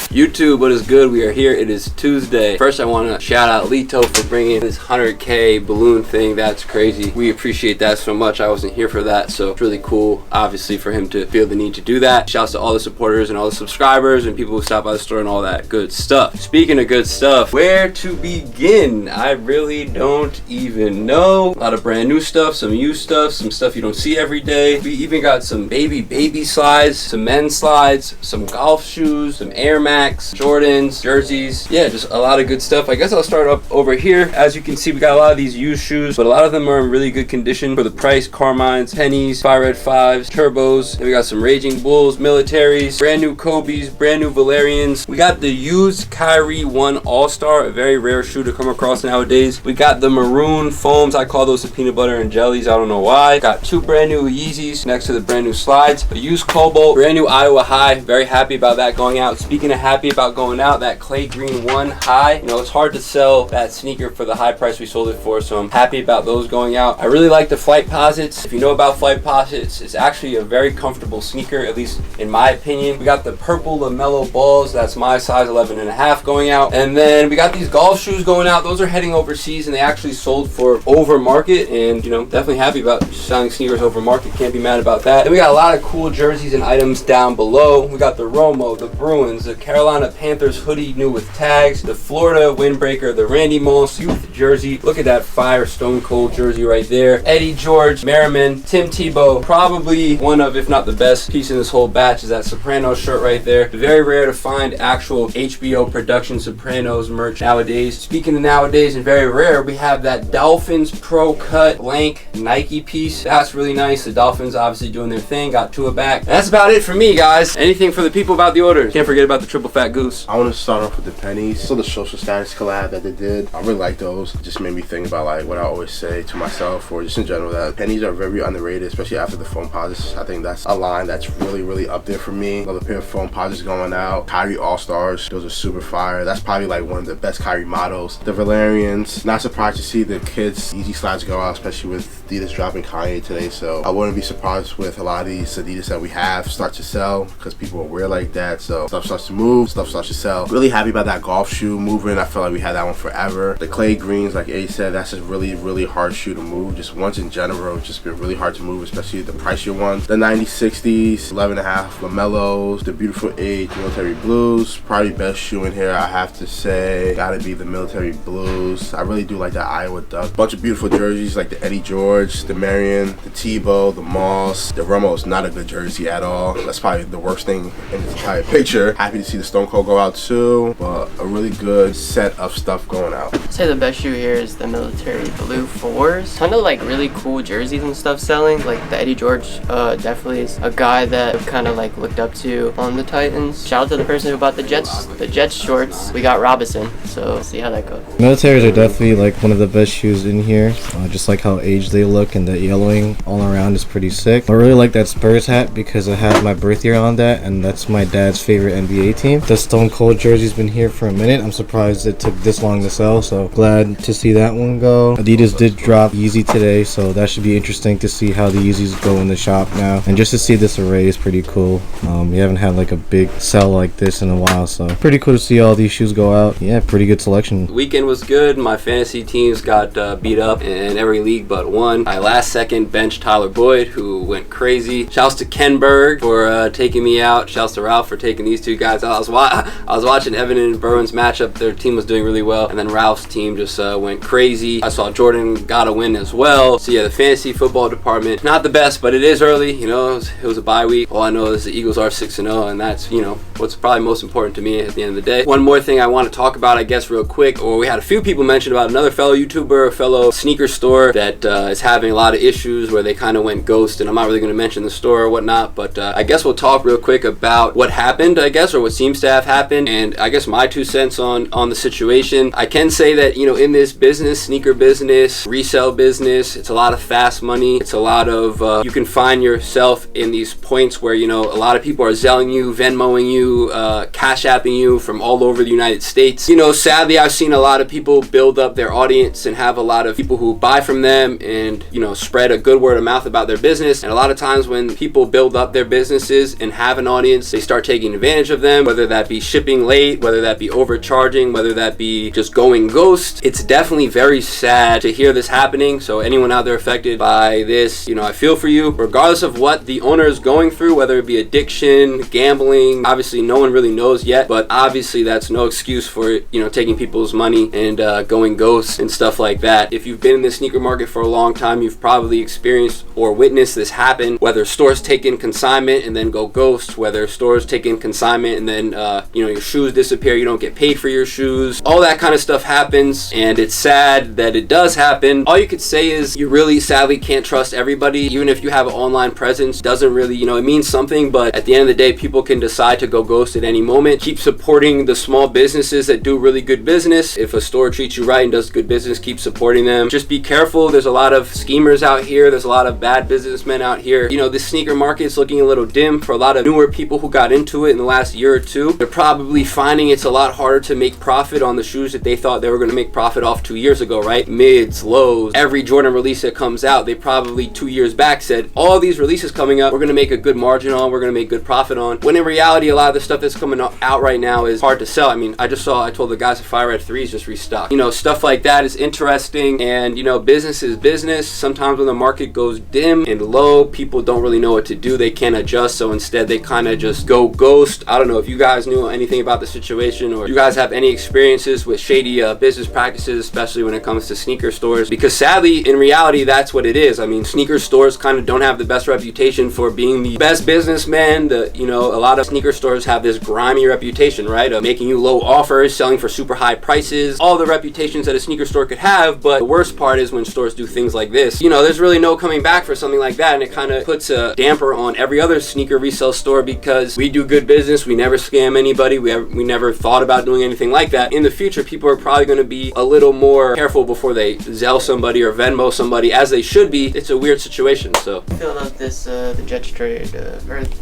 YouTube, what is good? We are here. It is Tuesday. First, I want to shout out Lito for bringing this 100K balloon thing. That's crazy. We appreciate that so much. I wasn't here for that, so it's really cool, obviously, for him to feel the need to do that. Shouts to all the supporters and all the subscribers and people who stop by the store and all that good stuff. Speaking of good stuff, where to begin? I really don't even know. A lot of brand new stuff, some used stuff, some stuff you don't see every day. We even got some baby slides, some men's slides, some golf shoes, some Air Max, Jordans, jerseys. Yeah, just a lot of good stuff. I guess I'll start up over here. As you can see, we got a lot of these used shoes, but a lot of them are in really good condition for the price. Carmines, Pennies, Fire Red 5s, Turbos. Then we got some Raging Bulls, Militaries, brand new Kobe's, brand new Valerians. We got the used Kyrie 1 All-Star, a very rare shoe to come across nowadays. We got the maroon foams. I call those the peanut butter and jellies. I don't know why. Got two brand new Yeezys next to the brand new slides. A used Cobalt, brand new Iowa High. Very happy about that going out. Speaking of happy about going out, that clay green 1 High. You know, it's hard to sell that sneaker for the high price we sold it for, so I'm happy about those going out. I really like the Flight Posits. If you know about Flight Posits, it's actually a very comfortable sneaker, at least in my opinion. We got the purple LaMelo balls. That's my size 11.5 going out. And then we got these golf shoes going out. Those are heading overseas and they actually sold for over market, and you know, definitely happy about selling sneakers over market. Can't be mad about that. And we got a lot of cool jerseys and items down below. We got the Romo, the Bruins, the Carolina Panthers hoodie new with tags, the Florida windbreaker, the Randy Moss youth jersey. Look at that fire Stone Cold jersey right there. Eddie George, Merriman, Tim Tebow. Probably one of, if not the best piece in this whole batch is that Sopranos shirt right there. Very rare to find actual HBO production Sopranos merch nowadays. Speaking of nowadays and very rare, we have that Dolphins Pro Cut blank Nike piece. That's really nice. The Dolphins obviously doing their thing. Got Tua back. That's about it for me, guys. Anything for the people about the orders? Can't forget about the Triple Fat Goose. I want to start off with the Pennies. So the social status collab that they did, I really like those. It just made me think about like what I always say to myself or just in general, that Pennies are very underrated, especially after the foam posits. I think that's a line that's really up there for me. Another pair of foam posits going out. Kyrie All-Stars, those are super fire. That's probably like one of the best Kyrie models. The Valerians, not surprised to see the kids Easy slides go out, especially with Adidas dropping Kanye today, so I wouldn't be surprised with a lot of these Adidas that we have start to sell because people are weird like that. So stuff starts to move, stuff starts to sell. Really happy about that golf shoe moving. I feel like we had that one forever. The clay greens, like A said, that's a really hard shoe to move. Just ones in general, it's just been really hard to move, especially the pricier ones. The 9060s, 11.5 LaMelos, the Beautiful Age Military Blues. Probably best shoe in here, I have to say, gotta be the Military Blues. I really do like that Iowa Duck. Bunch of beautiful jerseys like the Eddie George, the Marion, the Tebow, the Moss. The Romo is not a good jersey at all. That's probably the worst thing in the entire picture. Happy to see the Stone Cold go out too, but a really good set of stuff going out. I'd say the best shoe here is the Military Blue 4s. Kind of like really cool jerseys and stuff selling. Like the Eddie George definitely is a guy that I've kind of like looked up to on the Titans. Shout out to the person who bought the Jets shorts. We got Robinson, so we'll see how that goes. Militaries are definitely like one of the best shoes in here. Just like how aged they look, and the yellowing all around is pretty sick. I really like that Spurs hat because I have my birth year on that, and that's my dad's favorite NBA team. The Stone Cold jersey's been here for a minute. I'm surprised it took this long to sell, so glad to see that one go. Adidas did drop Yeezy today, so that should be interesting to see how the Yeezys go in the shop now, and just to see this array is pretty cool. We haven't had like a big sell like this in a while, so pretty cool to see all these shoes go out. Yeah, pretty good selection. The weekend was good. My fantasy teams got beat up in every league but one. I last second benched Tyler Boyd, who went crazy. Shouts to Ken Berg for taking me out. Shouts to Ralph for taking these two guys. I was watching Evan and Berwin's matchup. Their team was doing really well, and then Ralph's team just went crazy. I saw Jordan got a win as well. So yeah, the fantasy football department, not the best, but it is early. You know, it was a bye week. All I know is the Eagles are 6-0, and that's, you know, what's probably most important to me at the end of the day. One more thing I want to talk about, I guess, real quick, or we had a few people mention about another fellow YouTuber, a fellow sneaker store that is having a lot of issues where they kind of went ghost, and I'm not really going to mention the store or whatnot, but I guess we'll talk real quick about what happened, I guess, or what seems to have happened, and I guess my 2 cents on the situation. I can say that, you know, in this business, sneaker business, resale business, it's a lot of fast money. It's a lot of, you can find yourself in these points where, you know, a lot of people are Zelling you, Venmoing you, Cash Apping you from all over the United States. You know, sadly, I've seen a lot of people build up their audience and have a lot of people who buy from them and, you know, spread a good word of mouth about their business. And a lot of times when people build up their businesses and have an audience, they start taking advantage of them, whether whether that be shipping late, whether that be overcharging, whether that be just going ghost. It's definitely very sad to hear this happening. So anyone out there affected by this, you know, I feel for you. Regardless of what the owner is going through, whether it be addiction, gambling, obviously no one really knows yet, but obviously that's no excuse for, you know, taking people's money and going ghost and stuff like that. If you've been in the sneaker market for a long time, you've probably experienced or witnessed this happen, whether stores take in consignment and then go ghost, whether stores take in consignment and then you know, your shoes disappear, you don't get paid for your shoes. All that kind of stuff happens, and it's sad that it does happen. All you could say is you really sadly can't trust everybody. Even if you have an online presence, doesn't really, you know, it means something, but at the end of the day, people can decide to go ghost at any moment. Keep supporting the small businesses that do really good business. If a store treats you right and does good business, keep supporting them. Just be careful. There's a lot of schemers out here. There's a lot of bad businessmen out here. You know, the sneaker market is looking a little dim for a lot of newer people who got into it in the last year or two. They're probably finding it's a lot harder to make profit on the shoes that they thought they were going to make profit off 2 years ago, right? Mids, lows, every Jordan release that comes out, they probably 2 years back said, all these releases coming up, we're going to make a good margin on, we're going to make good profit on. When in reality, a lot of the stuff that's coming out right now is hard to sell. I mean, I told the guys at Fire Red 3s just restock. You know, stuff like that is interesting, and you know, business is business. Sometimes when the market goes dim and low, people don't really know what to do. They can't adjust, so instead they kind of just go ghost. I don't know if you guys knew anything about the situation, or you guys have any experiences with shady business practices, especially when it comes to sneaker stores, because sadly, in reality, that's what it is. I mean, sneaker stores kind of don't have the best reputation for being the best businessmen. You know, a lot of sneaker stores have this grimy reputation, right, of making you low offers, selling for super high prices, all the reputations that a sneaker store could have. But the worst part is when stores do things like this. You know, there's really no coming back for something like that, and it kind of puts a damper on every other sneaker resale store, because we do good business, we never scam anybody, we never thought about doing anything like that. In the future, people are probably going to be a little more careful before they Zelle somebody or Venmo somebody, as they should be. It's a weird situation. So Feeling about this the Jets trade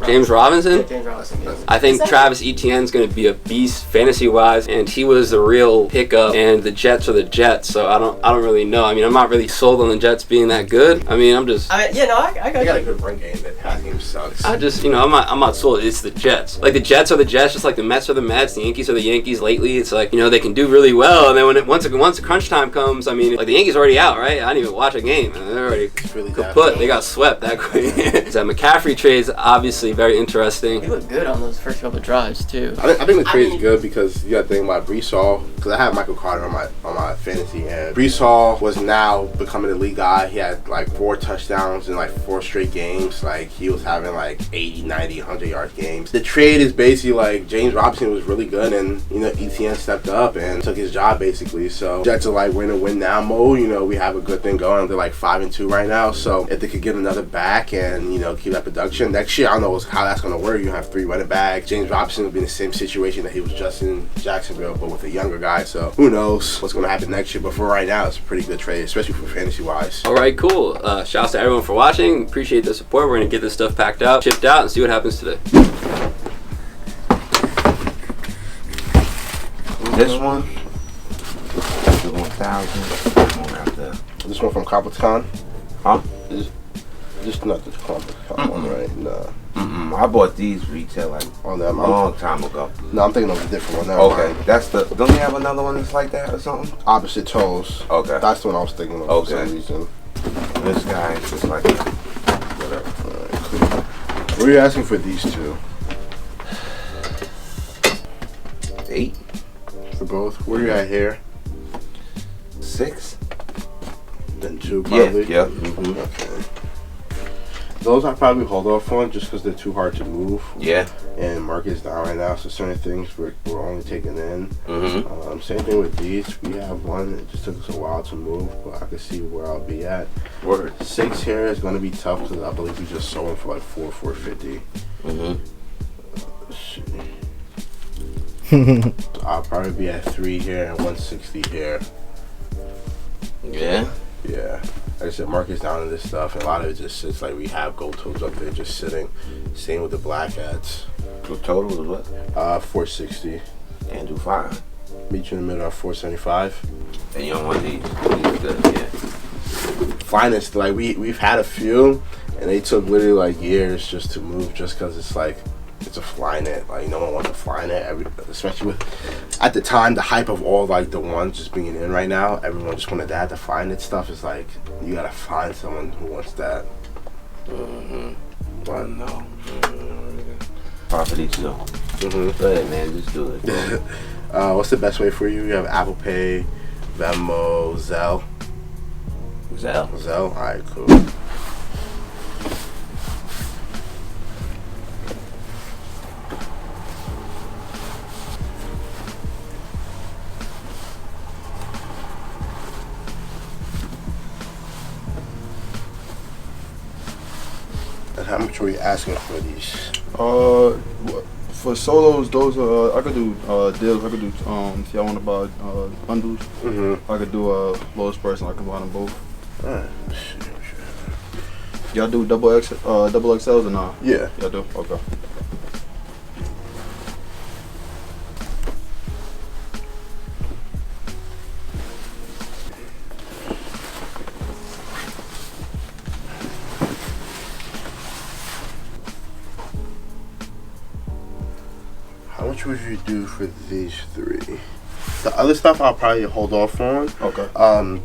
James Robinson? Yeah, James Robinson, yeah. I think Travis Etienne's going to be a beast fantasy wise, and he was the real pickup, and the Jets are the Jets, so I don't really know. I mean, I'm not really sold on the Jets being that good. I mean, I got they got a good run game. That pass game sucks. I just, you know, I'm not sold. It's the Jets. Like, the Jets are the Jets, just like the Mets are the Mets, the Yankees are the Yankees. Lately, it's like, you know, they can do really well, and then once the crunch time comes, I mean, like, the Yankees are already out, right? I didn't even watch a game, and they're already really kaput. They got swept that quick. That McCaffrey trade is obviously very interesting. He looked good on those first couple drives too. I think the trade is good, because you got to think about Breece Hall, because I have Michael Carter on my fantasy, and Breece Hall was now becoming a league guy. He had like 4 touchdowns in like 4 straight games. Like, he was having like 80, 90, 100 yard games. The trade is basically like James Robinson was really good, and you know, Etienne stepped up and took his job basically. So Jets are like, we're in a win now mode. You know, we have a good thing going. They're like 5-2 right now. So if they could get another back and, you know, keep that production next year, I don't know how that's going to work. You have 3 running backs. James Robinson will be in the same situation that he was just in Jacksonville, but with a younger guy. So who knows what's going to happen next year. But for right now, it's a pretty good trade, especially for fantasy wise. All right, cool. Shouts to everyone for watching. Appreciate the support. We're going to get this stuff packed out, shipped out, and see what happens today. This one, the 1000. This one from Complicon? Huh? Just not the Complicon one, right? No. I bought these retail like a long time ago. No, I'm thinking of a different one. Okay, that's the. Don't they have another one that's like that or something? Opposite Toes. Okay. That's the one I was thinking of for some reason. This guy is just like that. Whatever. Alright, cool. What are you asking for these two? 8. For both? Where are you at here? 6. Then 2 probably? Yeah. Okay. Those I probably hold off on just because they're too hard to move. Yeah. And market's down right now, so certain things we're only taking in. Same thing with these. We have one. It just took us a while to move, but I can see where I'll be at. Word. 6 here is going to be tough because I believe we just sold them for like $450. So I'll probably be at 3 here and 160 here. Yeah. Yeah. Like I said, market's down in this stuff, and a lot of it just sits like we have gold toes up there just sitting. Same with the black hats. The total is what? 460. Can't do 5. Meet you in the middle at 475. And you don't want these. These good, yeah. Finest, like we've had a few, and they took literally like years just to move, just because it's like It's a fly net. Like no one wants a fly net. Especially with at the time the hype of all like the ones just being in right now. Everyone just wanted that. The fly net stuff is like you gotta find someone who wants that. But no. Hard for each though. Go ahead, man. Just do it. What's the best way for you? You have Apple Pay, Venmo, Zelle. Zelle. All right, cool. And how much were you asking for these? For solos, those I could do deals. I could do if y'all want to buy bundles. I could do lowest price and I can buy them both. Alright. Y'all do double XLs or not? Yeah. Y'all do? Okay. How much would you do for these three? The other stuff I'll probably hold off on. Okay.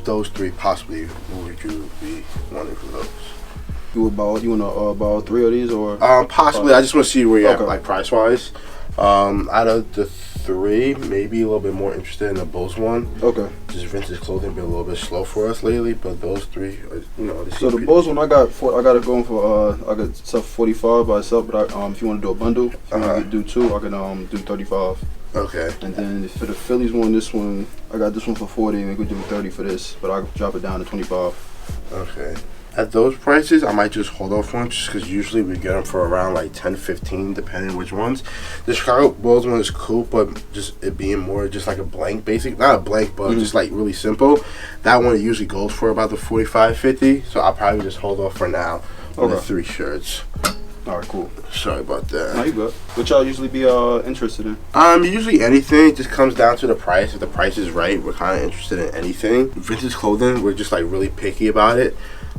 Those three possibly. What would you be wanting for those? You wanna borrow 3 of these or? Possibly. I just want to see where you're at, Okay. like price wise. Out of the 3, maybe a little bit more interested in the Bulls one. Okay. Just vintage clothing been a little bit slow for us lately, but those 3, are, they So seem the pretty- Bulls one I got it going for I got stuff 45 by itself, but if you want to do a bundle, if you want to do 2, I can do 35. Okay. And then for the Phillies one, this one I got this one for 40, and we could do 30 for this, but I'll drop it down to 25. Okay. At those prices, I might just hold off on just because usually we get them for around like 10, 15, depending which ones. The Chicago Bulls one is cool, but just it being more just like a blank, basic, not a blank, but just like really simple. That one usually goes for about the 45, 50. So I'll probably just hold off for now on the 3 shirts. All right, cool. Sorry about that. No, you good. What y'all usually be interested in? Usually anything. It just comes down to the price. If the price is right, we're kind of interested in anything. Vintage clothing, we're just like really picky about it.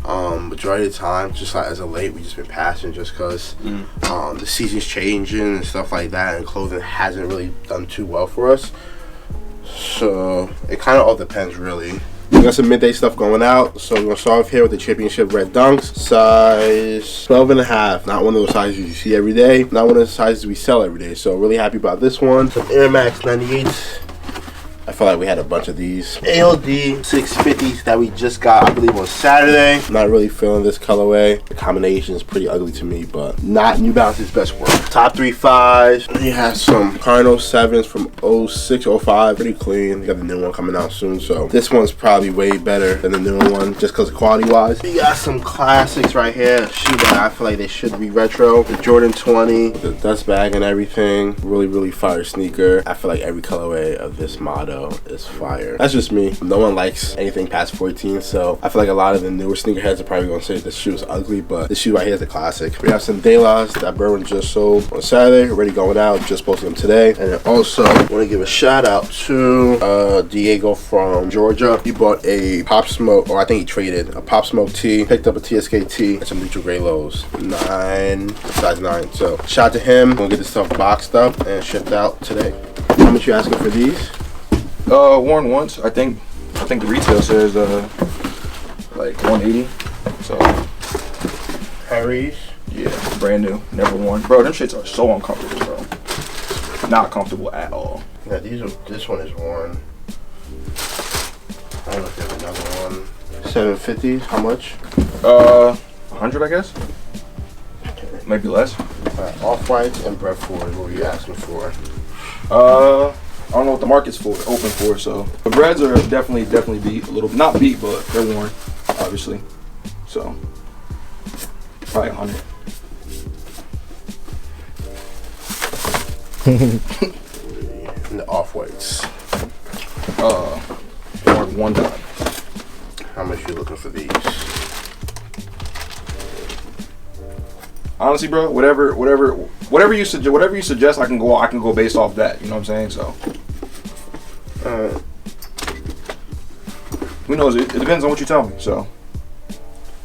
Majority of the time, just like as of late, we just been passing just because the season's changing and stuff like that, and clothing hasn't really done too well for us. So it kind of all depends, really. We got some midday stuff going out, so we're gonna start off here with the championship red dunks, size 12.5. Not one of those sizes you see every day. Not one of the sizes we sell every day. So really happy about this one. Some Air Max 98s. I feel like we had a bunch of these. ALD 650s that we just got, I believe, on Saturday. Not really feeling this colorway. The combination is pretty ugly to me, but not New Balance's best work. Top 3 5s. He has some Cardinal 7s from 06, 05. Pretty clean. We got the new one coming out soon, so this one's probably way better than the newer one, just because quality-wise. We got some classics right here. Shoe that I feel like they should be retro. The Jordan 20, the dust bag and everything. Really, really fire sneaker. I feel like every colorway of this model is fire. That's just me. No one likes anything past 14, so I feel like a lot of the newer sneakerheads are probably gonna say this shoe is ugly, but this shoe right here is a classic. We have some De Las that Berwin just sold on Saturday, already going out, just posted them today. And then also want to give a shout out to Diego from Georgia. He bought a Pop Smoke, or I think he traded a Pop Smoke tee, picked up a TSKT and some neutral gray lows, size 9. So shout out to him. We're gonna get this stuff boxed up and shipped out today. How much you asking for these? Worn once. I think the retail says like 180. So Harry's. yeah, brand new, never worn. Bro, them shits are so uncomfortable, bro. Not comfortable at all. Yeah, this one is worn. I don't know if there's another one. 750. How much? 100, I guess. Maybe less. Off-whites and Bread Ford. What were you asking for? I don't know what the market's open for, so the breads are definitely beat a little, not beat, but they're worn, obviously. So probably 100. And the off-whites. Worn one time. How much you looking for these? Honestly, bro, whatever you suggest, I can go based off that. You know what I'm saying? So, who knows? It depends on what you tell me. So,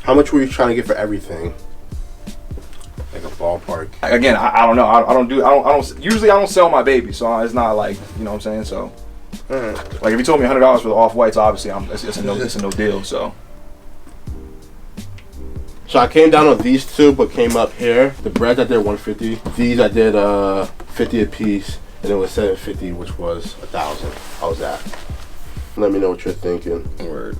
how much were you trying to get for everything? Like a ballpark? Again, I don't know. I don't. Usually, I don't sell my baby, so it's not like, you know what I'm saying. So, like if you told me $100 for the off whites, obviously, it's a no deal. So I came down on these two, but came up here. The breads I did 150. These I did 50 a piece, and it was 750, which was 1,000. How's that? Let me know what you're thinking. word.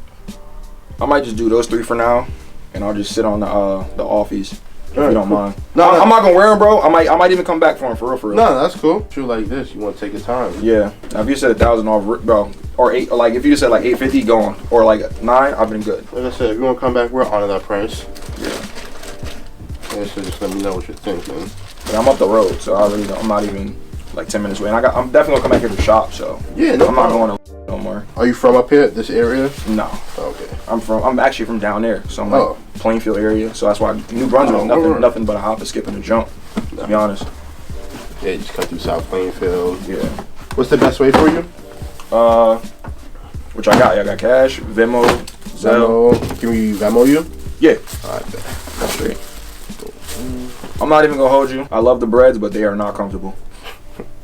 I might just do those 3 for now, and I'll just sit on the offies. If you don't mind. No, I'm not gonna wear them, bro. I might even come back for them for real. No, that's cool. Shoot like this, you want to take your time. Yeah. Now, if you said 1,000 off, bro, or 8, like if you just said like 850, go on, or like 9, I've been good. Like I said, if you want to come back, we'll honor that price. Yeah. So just let me know what you're thinking. But I'm up the road, so I'm not even like 10 minutes away. And I'm definitely gonna come back here to shop. So yeah, no I'm problem. not going to no more. Are you from up here, this area? No. Okay. I'm actually from down there, so I'm like Plainfield area. So that's why New Brunswick, nothing but a hop, a skip, and a jump. To be honest. Yeah, you just cut through South Plainfield. Yeah. What's the best way for you? Which I got. I got cash, Venmo, Zelle. Can we Venmo you? Yeah. Alright, That's straight. I'm not even gonna hold you. I love the breads, but they are not comfortable.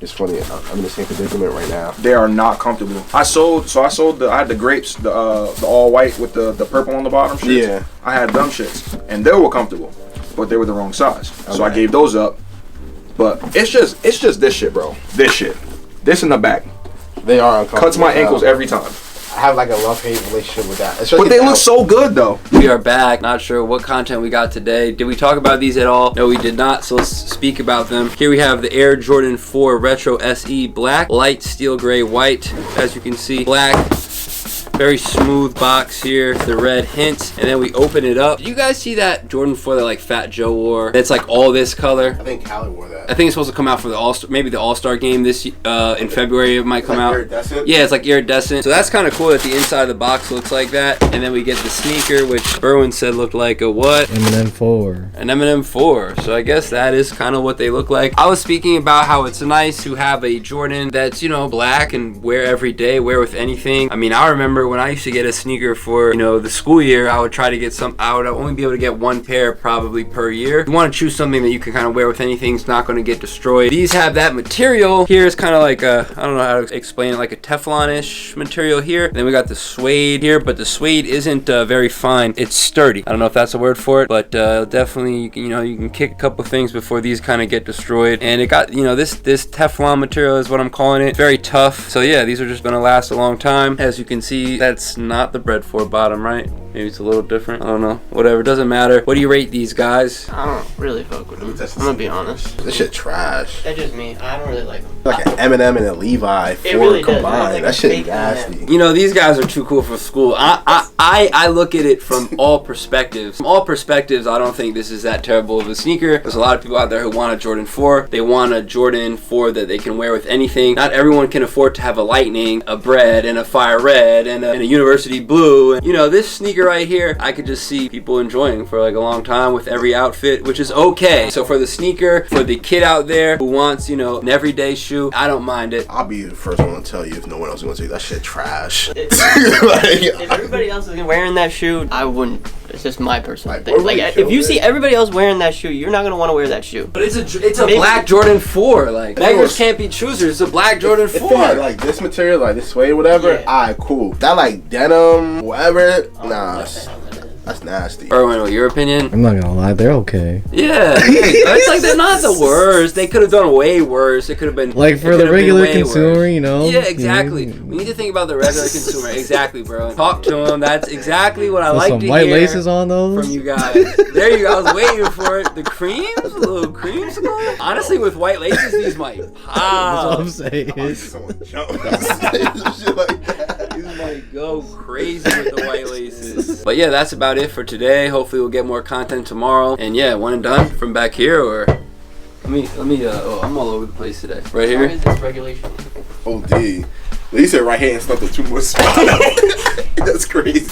It's funny. I'm in the same predicament right now. They are not comfortable. I had the grapes, the all white with the purple on the bottom shits. Yeah. I had them shits, and they were comfortable, but they were the wrong size. Okay. So I gave those up. But it's just this shit, bro. This in the back They are uncomfortable. cuts my ankles every time. I have like a love-hate relationship with that. But they look so good though. We are back. Not sure what content we got today. Did we talk about these at all? No, we did not. So let's speak about them. Here we have the Air Jordan 4 Retro SE Black, light steel gray white. As you can see, black. Very smooth box here, the red hints, and then we open it up. Did you guys see that Jordan 4 that like Fat Joe wore? It's like all this color. I think Callie wore that. I think it's supposed to come out for the All-Star, maybe the All-Star game this in February. It might come out. Iridescent? Yeah, it's like iridescent. So that's kind of cool that the inside of the box looks like that. And then we get the sneaker, which Berwin said looked like a what? M&M 4. An M&M 4. So I guess that is kind of what they look like. I was speaking about how it's nice to have a Jordan that's, you know, black and wear every day, wear with anything. I mean, I remember when I used to get a sneaker for, you know, the school year, I would try to get I would only be able to get one pair probably per year. You want to choose something that you can kind of wear with anything. It's not going to get destroyed. These have that material. Here is kind of like a, I don't know how to explain it, like a Teflon-ish material here. And then we got the suede here, but the suede isn't very fine. It's sturdy. I don't know if that's a word for it, but definitely, you know, you can kick a couple things before these kind of get destroyed. And it got, you know, this Teflon material is what I'm calling it. Very tough. So yeah, these are just going to last a long time. As you can see, that's not the bread for bottom, right? Maybe it's a little different. I don't know. Whatever. Doesn't matter. What do you rate these guys? I don't really fuck with them. I'm gonna be honest. This shit trash. That's just me. I don't really like them. Like an M&M and a Levi, 4 really does. combined. Like that a shit fake nasty. You know, these guys are too cool for school. I look at it from all perspectives. From all perspectives, I don't think this is that terrible of a sneaker. There's a lot of people out there who want a Jordan 4. They want a Jordan 4 that they can wear with anything. Not everyone can afford to have a Lightning, a Bread, and a Fire Red, and a University Blue. And, you know, this sneaker right here, I could just see people enjoying for like a long time with every outfit, which is okay. So for the sneaker, for the kid out there who wants, you know, an everyday shoe, I don't mind it. I'll be the first one to tell you if no one else is going to tell you that shit trash. If everybody else is wearing that shoe, I wouldn't. It's just my personal thing. Like, if you see everybody else wearing that shoe, you're not gonna want to wear that shoe. But it's a black Jordan 4. Like, beggars can't be choosers. It's a black Jordan 4. If it had like this material, like this suede, whatever, alright, cool. That like denim, whatever, nah. That's nasty. Erwin, your opinion? I'm not gonna lie, they're okay. Yeah, it's like they're not the worst. They could have done way worse. It could have been like for the regular consumer, you know. Yeah, exactly. We need to think about the regular consumer. Exactly, bro. Talk to them. That's exactly what I like to hear. Some white laces on those from you guys. There you go. I was waiting for it. The creams, a little creamsicle. Honestly, with white laces, these might pop. That's what I'm saying. Someone jump. Shit like that. These might go crazy with the white laces. But yeah, that's about it for today. Hopefully we'll get more content tomorrow. And yeah, one and done from back here, or let me oh, I'm all over the place today. Right here. Where is this regulation? OD. He said right here and stuck the 2 more spots. That's crazy.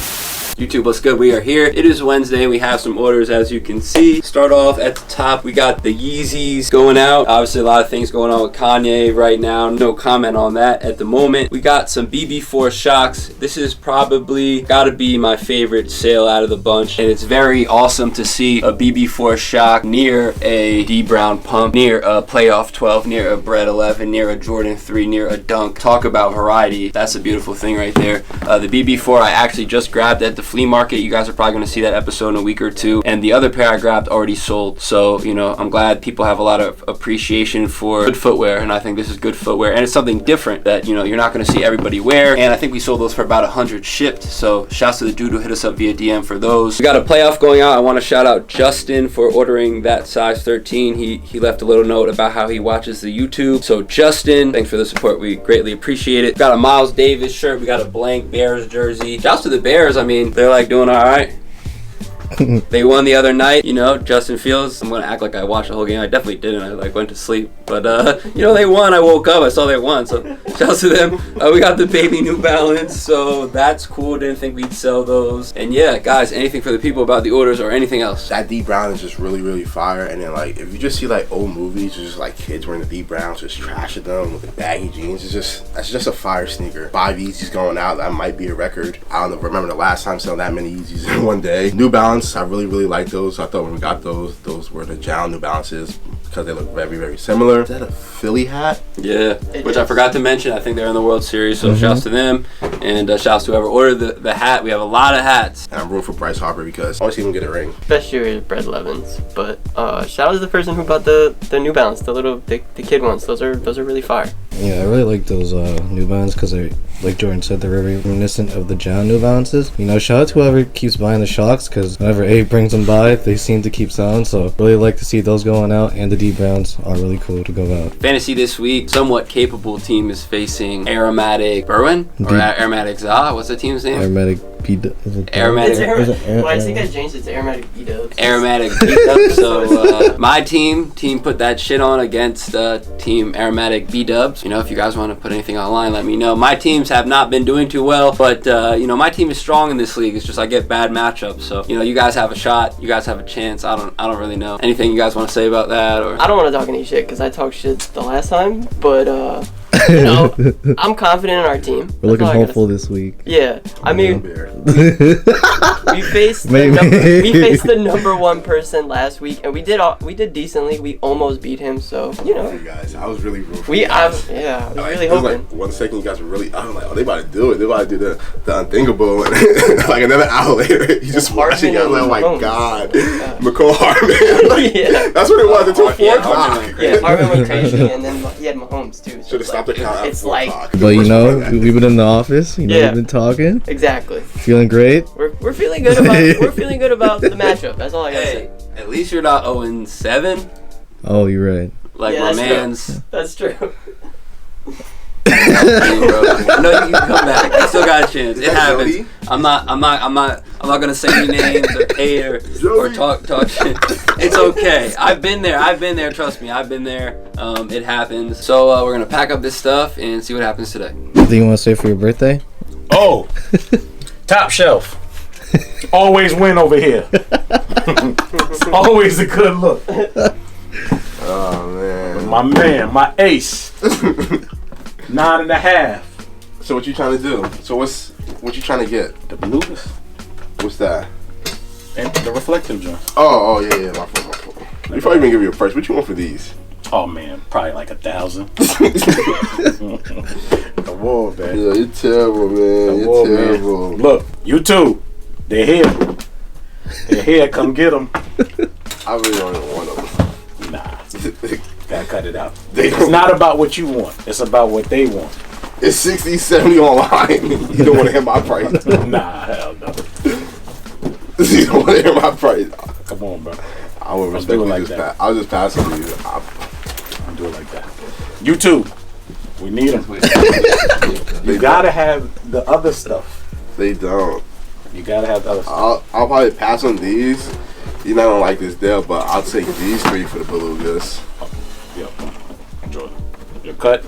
YouTube, what's good? We are here. It is Wednesday. We have some orders, as you can see. Start off at the top. We got the Yeezys going out. Obviously, a lot of things going on with Kanye right now. No comment on that at the moment. We got some BB4 shocks. This is probably got to be my favorite sale out of the bunch, and it's very awesome to see a BB4 shock near a D Brown pump, near a Playoff 12, near a Bread 11, near a Jordan 3, near a Dunk. Talk about variety. That's a beautiful thing right there. The BB4 I actually just grabbed at the flea market. You guys are probably going to see that episode in a week or two, and the other pair I grabbed already sold. So, you know, I'm glad people have a lot of appreciation for good footwear, and I think this is good footwear, and it's something different that, you know, you're not going to see everybody wear. And I think we sold those for about 100 shipped. So shouts to the dude who hit us up via DM for those. We got a playoff going out. I want to shout out Justin for ordering that size 13. He left a little note about how he watches the YouTube. So Justin, thanks for the support. We greatly appreciate it. Got a Miles Davis shirt. We got a blank Bears jersey. Shouts to the Bears. I mean, they're like doing all right. They won the other night, you know, Justin Fields. I'm gonna act like I watched the whole game. I definitely didn't. I like went to sleep, but you know, they won. I woke up, I saw they won, so shouts to them. We got the baby New Balance, so that's cool. Didn't think we'd sell those. And yeah, guys, anything for the people about the orders or anything else? That D Brown is just really fire. And then like if you just see like old movies, just like kids wearing the D Browns, just trashing them with the baggy jeans, that's just a fire sneaker. 5 Yeezys going out, that might be a record. I don't remember the last time selling that many Yeezys in one day. New Balance, I really like those. I thought when we got those were the Jown New Balances because they look very similar. Is that a Philly hat? Yeah, which I forgot to mention. I think they're in the World Series, so shouts to them, and shouts to whoever ordered the hat. We have a lot of hats. And I'm rooting for Bryce Harper because I want to see him get a ring. Best shoe is Bread 11s, but shout out to the person who bought the New Balance, the kid ones. Those are really fire. Yeah, I really like those New Balance because they, like Jordan said, they're very reminiscent of the Jown New Balances. You know, shout out to whoever keeps buying the shocks because whenever Abe brings them by, they seem to keep selling. So really like to see those going out, and the D Browns are really cool to go out. Fantasy this week, somewhat capable team is facing Aromatic Berwin or Aromatic Za. What's the team's name? Aromatic Aromatic. Well, I think I changed it to Aromatic B-Dubs. Aromatic B-Dubs. So my team put that shit on against team Aromatic B-Dubs. You know, if you guys want to put anything online, let me know. My teams have not been doing too well, but you know, my team is strong in this league. It's just I get bad matchups. So, you know, you guys have a shot. You guys have a chance. I don't really know. Anything you guys want to say about that? Or I don't want to talk any shit because I talked shit the last time, but you know, I'm confident in our team. We're looking hopeful this week. Yeah, I mean, we faced the number one person last week, and we did decently. We almost beat him, so you know. You guys, I was really rooting for you guys. I was really hoping. Like 1 second, you guys were really. I was like, oh, they about to do it. They about to do the unthinkable, and like another hour later, he's just watching. I was like, oh my god, McCall Harmon. Yeah, that's what it was until 4 o'clock. Yeah, Harmon went crazy, and then he had Mahomes too. So should have stopped the count at 4 o'clock. But you know, we've been in the office. You know, we've been talking. Exactly. Feeling great. We're feeling good about the matchup. That's all I gotta say. At least you're not 0-7. Oh, you're right. Like my man's. That's true. I know you can come back. You still got a chance. It happens. I'm not gonna say any names or hate or talk shit. It's okay. I've been there. Trust me, I've been there. It happens. So we're gonna pack up this stuff and see what happens today. What do you want to say for your birthday? Oh, Top Shelf. Always win over here. It's always a good look. Oh man. My man, my ace. 9.5. So what you trying to do? So what you trying to get? The blues What's that? and the reflective joint. Oh yeah. My fault. Before I even give you a price, what you want for these? Oh man, probably like 1,000. Come on, man. Yeah, you're terrible, man. You're terrible. Man. Look, you two, they're here. They're here. Come get them. I really don't even want them. Nah, gotta cut it out. It's not about what you want. It's about what they want. It's 60, 70 online. You don't want to hear my price. Nah, hell no. You don't want to hear my price. Come on, bro. I would respectfully like just that. I'll just pass it to you. Don't do it like that. You too. We need them. You gotta have the other stuff. They don't. You gotta have the other stuff. I'll probably pass on these. You're not gonna like this deal, but I'll take these 3 for the belugas. Yo, Jordan, your cut.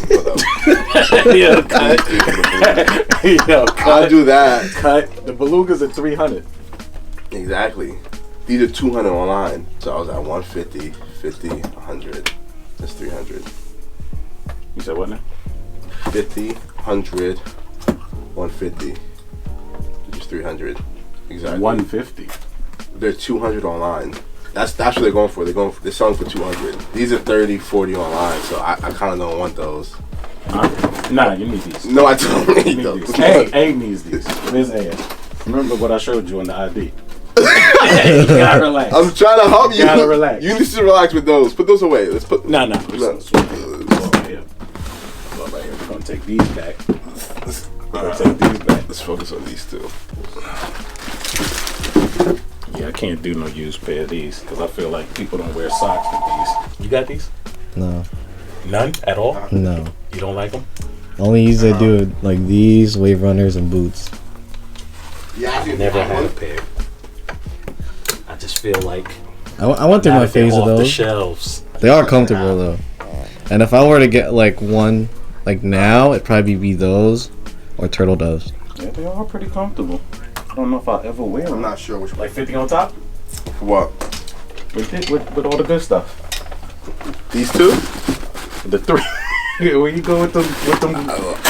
Yo, cut. Yo, cut. I'll do that. Cut. The belugas are 300. Exactly. These are 200 online. So I was at 150, 50, 100. That's 300. You said what now? 50, 100, 150. Which is 300. Exactly. 150. They're 200 online. That's what they're going for. They're selling for 200. These are 30, 40 online. So I kind of don't want those. Nah, you need these. No, I don't need those. These. A needs these. Where's A? Remember what I showed you on the ID. You gotta relax. I'm trying to help you. You gotta relax. You need to relax with those. Put those away. Let's put. No. No. We're gonna take these back. Let's focus on these two. Yeah, I can't do no used pair of these because I feel like people don't wear socks with these. You got these? No. None at all? No. You don't like them? Only use I do like these, wave runners, and boots. Yeah, I Never had a pair. I just feel like I went through my phase of off the those. shelves. They are comfortable though. And if I were to get like one, like now, it'd probably be those or turtle doves. Yeah, they are pretty comfortable. I don't know if I'll ever wear them. I'm not sure which one. Like 50 on top? What? With all the good stuff. These two? The three. Where you go with them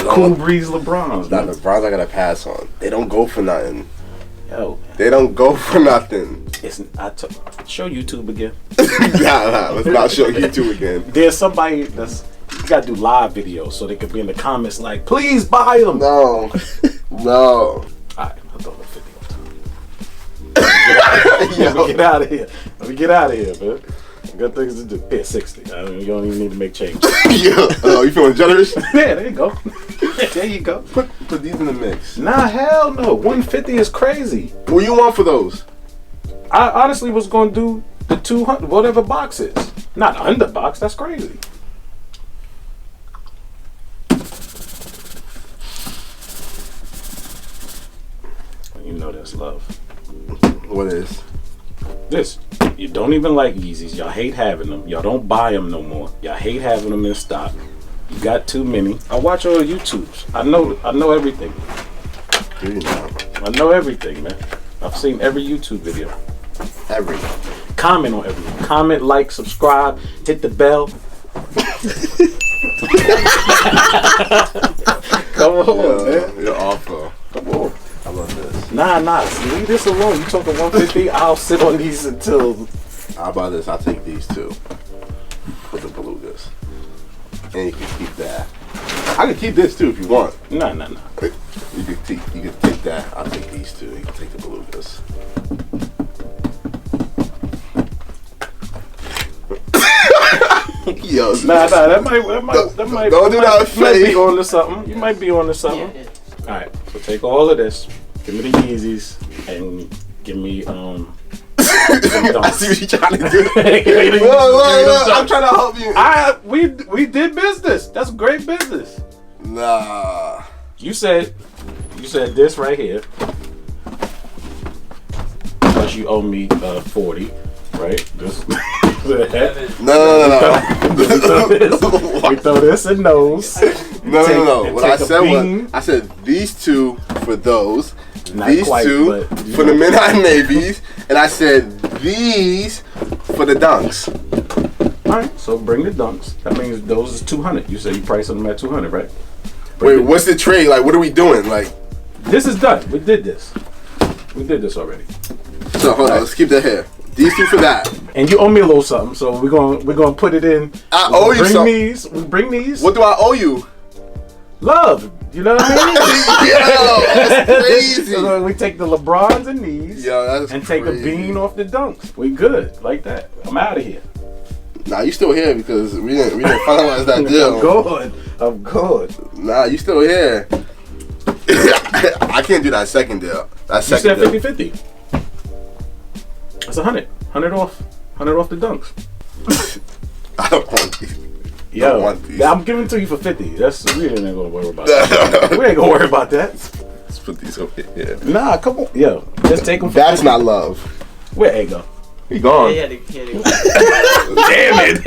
Cool Breeze LeBrons? Nah, the LeBrons I gotta pass on. They don't go for nothing. Yo, They don't go for nothing. Show YouTube again. Nah, let's not show YouTube again. There's somebody you gotta do live videos so they could be in the comments like, please buy them. No. Alright, I'll throw the 50 on top. Let me get out of here. Let me get out of here, man. I got things to do. Here, 60. You don't even need to make change. Yeah. Oh, you feeling generous? Yeah, there you go. There you go. Put these in the mix. Nah, hell no. 150 is crazy. What you want for those? I honestly was gonna do the 200, whatever box is. Not under box, that's crazy. You know that's love. What is? This. You don't even like Yeezys. Y'all hate having them. Y'all don't buy them no more. Y'all hate having them in stock. You got too many. I watch all YouTubes. I know everything. Do you know? I know everything, man. I've seen every YouTube video. Every. Comment on everything. Comment, like, subscribe, hit the bell. Come on, man. You're awful. Come on. I love this. Nah. Leave this alone. You talking 150? I'll sit on these until. How about this? I'll take these two. With the belugas. And you can keep that. I can keep this too if you want. Nah. You can take that. I'll take these two. You can take the belugas. Yo, Nah. That might. Don't do that You might be fake. on to something. You might be on to something. Yeah. All right. So take all of this. Give me the Yeezys and give me I see what you're trying to do. Look, Look, I'm trying to help you. We did business. That's great business. Nah. You said this right here. Plus you owe me 40, right? This. No. We throw this in those. No. What I take a said bean. was, I said these two for those, Not these quite, two but, for the midnight maybes, and I said these for the dunks. Alright, so bring the dunks. That means those is 200. You said you priced them at 200, right? Wait, what's the trade? Like, what are we doing? Like, This is done. We did this. We did this already. so hold on, let's keep that here. These two for that. And you owe me a little something, so we're gonna put it in. I owe you something. We bring these. What do I owe you? Love. You know what I mean? Yo, that's crazy. So we take the LeBrons and these. Yo, that's and take crazy. a bean off the dunks. We good like that. I'm out of here. Nah, you still here because we didn't finalize that deal. I'm good. Nah, you still here. I can't do that second deal. That You second said deal. 50-50. That's 100. 100 off. 100 off the dunks. I don't want these. Yo, want these. I'm giving it to you for 50. We ain't gonna worry about that. We ain't gonna worry about that. Let's put these over here. Nah, come on. Yo, just take them for That's 50. not love. Where A go? He gone. Yeah, Damn it.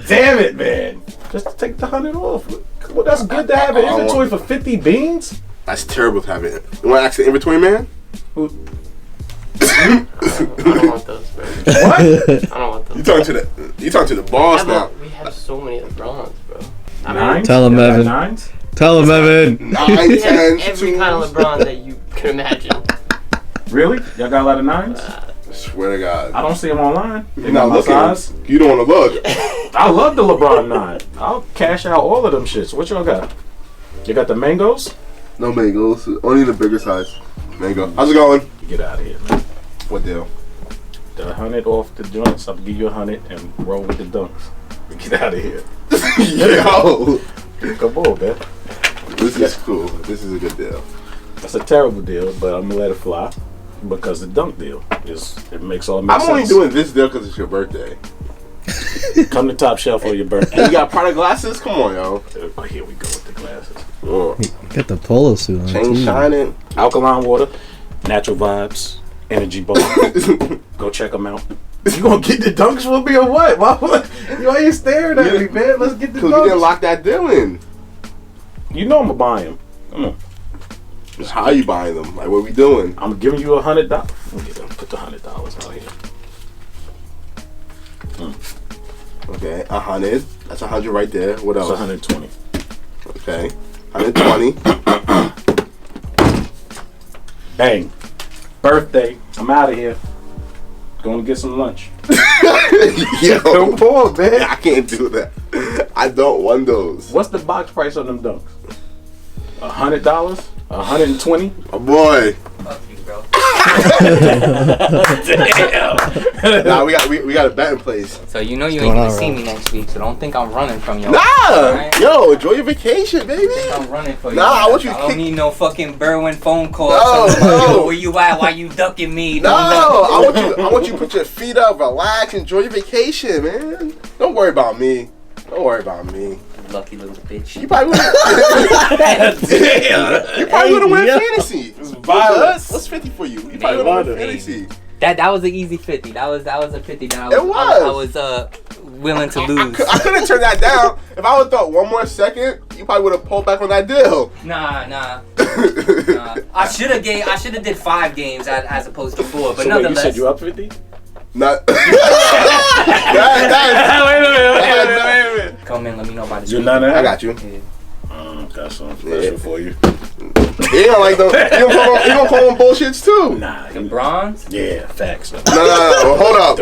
Damn it, man. Just take the 100 off. Well, that's good to have an inventory for 50 beans. That's terrible to have it. You want to ask the inventory man? I don't want those, bro. What? I don't want those. You talking to the boss now? We have so many LeBrons, bro. Nines? Tell him, Y'all got Evan. Nines? Tell him, Evan. 9, We have 10, every 2s. kind of LeBron that you can imagine. Really? Y'all got a lot of 9s? Swear to God. I don't see them online. They You're got not my looking. size. You don't want to look. I love the LeBron 9. I'll cash out all of them shits. What y'all got? You got the mangoes? No mangoes. Only the bigger size. Mango. How's it going? Get out of here, man. What deal? The 100 off the joints. I'll give you 100 and roll with the dunks. Get out of here. Yo. Come on, man. This is cool. This is a good deal. That's a terrible deal, but I'm gonna let it fly because the dunk deal it makes all I'm sense. only doing this deal because it's your birthday. Come to Top Shelf for your birthday. And you got product glasses? Come on, yo. Oh, here we go with the glasses. Got the polo suit on. Chain too. shining. Alkaline water, natural vibes, energy bar. Go check them out. You gonna get the dunks for me or what? Why you staring at me, man? Let's get the Because you didn't dunks. lock that deal in. You know I'm gonna buy them. Come on. How you buying them? Like, what we doing? I'm giving you $100. Put the $100 out here. Okay, 100. That's 100 right there. What That's else? 120. Okay, 120. Bang. Birthday. I'm out of here. Going to get some lunch. Yo, Come on, man. I can't do that. I don't want those. What's the box price on them dunks? $100? 120? Oh boy. Fuck you, bro. Nah, we got a bet in place. So you know you What's ain't going gonna on, see bro? me next week, so don't think I'm running from you. Nah, Alright? yo, enjoy your vacation, baby. I'm running for you. Nah, I want you to I don't kick- need no fucking Berwin phone call. No, no. Yo, where you at? Why you ducking me? No, I want you to put your feet up, relax, enjoy your vacation, man. Don't worry about me. Don't worry about me. Lucky little bitch. You probably wouldn't. You probably wouldn't win fantasy. violence. What's 50 for you? You probably wouldn't win fantasy. That was an easy 50. That was a 50 that It I was willing to lose. I couldn't turn that down. If I would have thought one more second, you probably would have pulled back on that deal. Nah. I should have did 5 games as opposed to 4, but So wait, nonetheless. you said you up 50? Not. Wait a minute. Come in, let me know about this. You're not I got you. Got something special for you. He don't like those. He don't call them bullshits too. Nah. The bronze? Yeah, facts. No. Hold up.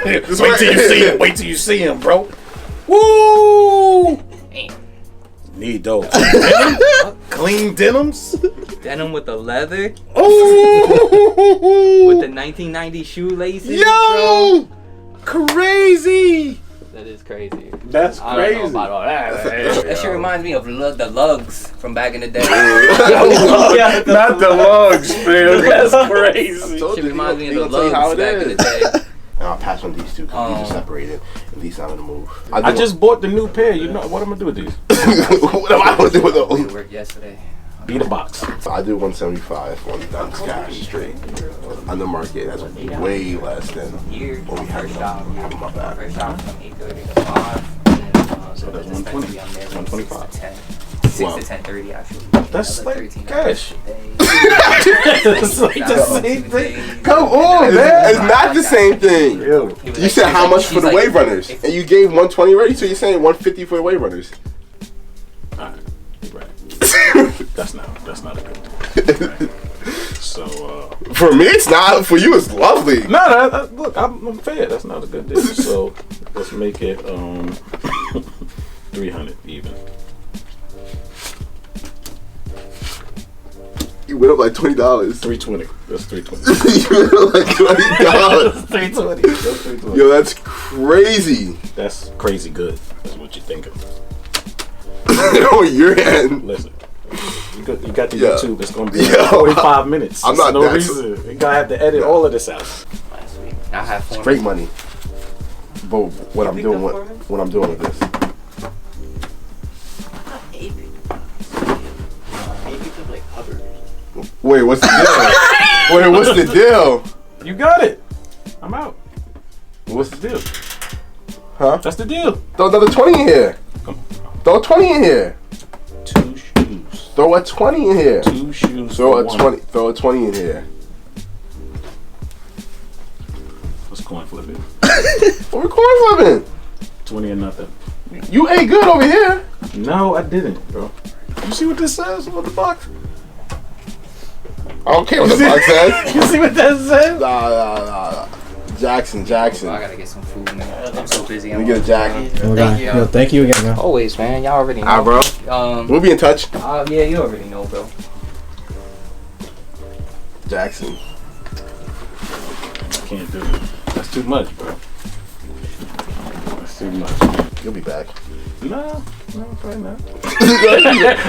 This Wait till you see him. Wait till you see him, bro. Woo! Damn. Need those. Clean denims. Denim with the leather, Ooh. with the 1990 shoelaces. Yo, crazy. That is crazy. That's I don't crazy. know about all that. That shit reminds me of the lugs from back in the day. Not the lugs, man. That's crazy. Shit reminds me of the He gonna tell you how lugs it back in the is. day. I'll pass on these two because these are separated and these not in the move. I just bought the new pair. You know what I'm gonna do with these? What am I gonna do with I went to those? work yesterday. Beat a box. I do 175 on Dunks cash straight. On the market, that's way less than Here, what we have first job. on my back. First job from 8:30 to 5. So that's 120. 125. 6 Wow. to 10:30 actually. That's Another like 13 cash. hours a day. It's like the same thing. Come on, man. It's not the same thing. Ew. He was You like- said how much she's for the like, wave runners, and you gave 120 already, so you're saying 150 for the wave runners. Alright, right. That's not a good thing. So, For me, it's not. For you, it's lovely. no, look, I'm fair. That's not a good deal. So, let's make it 300 even. You went up like $20. 320. That's 320. You went up like $20. 320. That's 320. Yo, that's crazy. That's crazy good. That's what you're thinking. On your end. Listen, you got the Yeah. YouTube. It's gonna be Yo, 45 minutes. I'm There's not no that- reason. You gotta have to edit all of this out. Last week. I have It's great money. But what I'm picked doing, up for me? what I'm doing with this. Wait, what's the deal? Wait, what's the deal? You got it. I'm out. What's That's the deal. Huh? That's the deal. Throw another 20 in here. Come Throw a 20 in here. 2 shoes. Throw a 20 in here. 2 shoes. Throw for a one. 20. Throw a 20 in here. Let's coin flip it. What we coin flipping? 20 and nothing. You ain't good over here. No, I didn't, bro. You see what this says on the box? I don't care what the box says. You see what that says? Nah. Jackson. I gotta get some food, man. I'm so busy. Let me get a jacket. Thank you. Yo, thank you again, man. Always, man. Y'all already know. Alright, bro. We'll be in touch. Yeah, you already know, bro. Jackson. I can't do it. That's too much, bro. That's too much. You'll be back. No, probably not.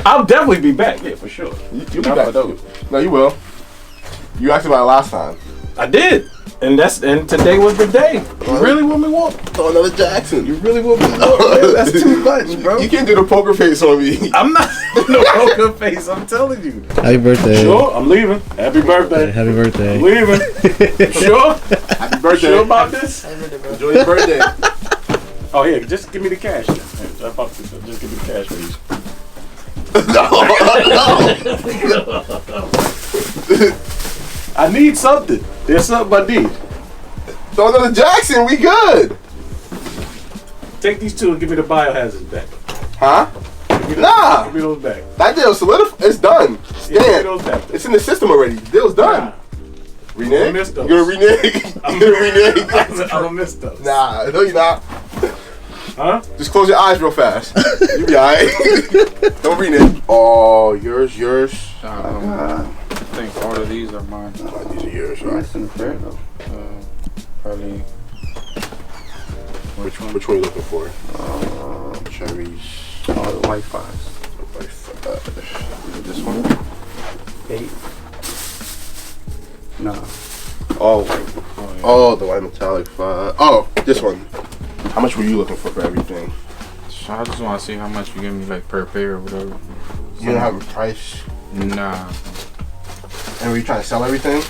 I'll definitely be back, yeah, for sure. You'll be Not back. for those. No, you will. You asked about it last time. I did. And today was the day. You really want me walk? Throw another Jackson. You really want me walk? Man, that's too much, bro. You can't do the poker face on me. I'm not no poker face, I'm telling you. Happy birthday. Sure, I'm leaving. Happy birthday. Happy birthday. I'm leaving. Sure? Happy birthday. Sure about this? Enjoy your birthday. Oh, yeah, just give me the cash. Then. Just give me the cash, please. I need something. There's something I need. Throw another Jackson. We good. Take these 2 and give me the biohazards back. Huh? Give me those back. That deal's solidified. It's done. Yeah, give me Stand. those back. It's in the system already. The deal's done. Nah, Renege? I missed those. You're gonna renege? I'm You're gonna renege? I'm gonna miss those. Nah, no you're not. Huh? Just close your eyes real fast. You be alright. Don't renege. Oh, yours. I think all of these are mine. These are yours, right? Probably. Which one are you looking for? Cherries. Oh, the white fives. This one? 8. No. Oh, yeah. oh, the white metallic 5. Oh, this one. How much were you looking for everything? So I just want to see how much you give me, like, per pair or whatever. You don't have a price? Nah. And were you trying to sell everything?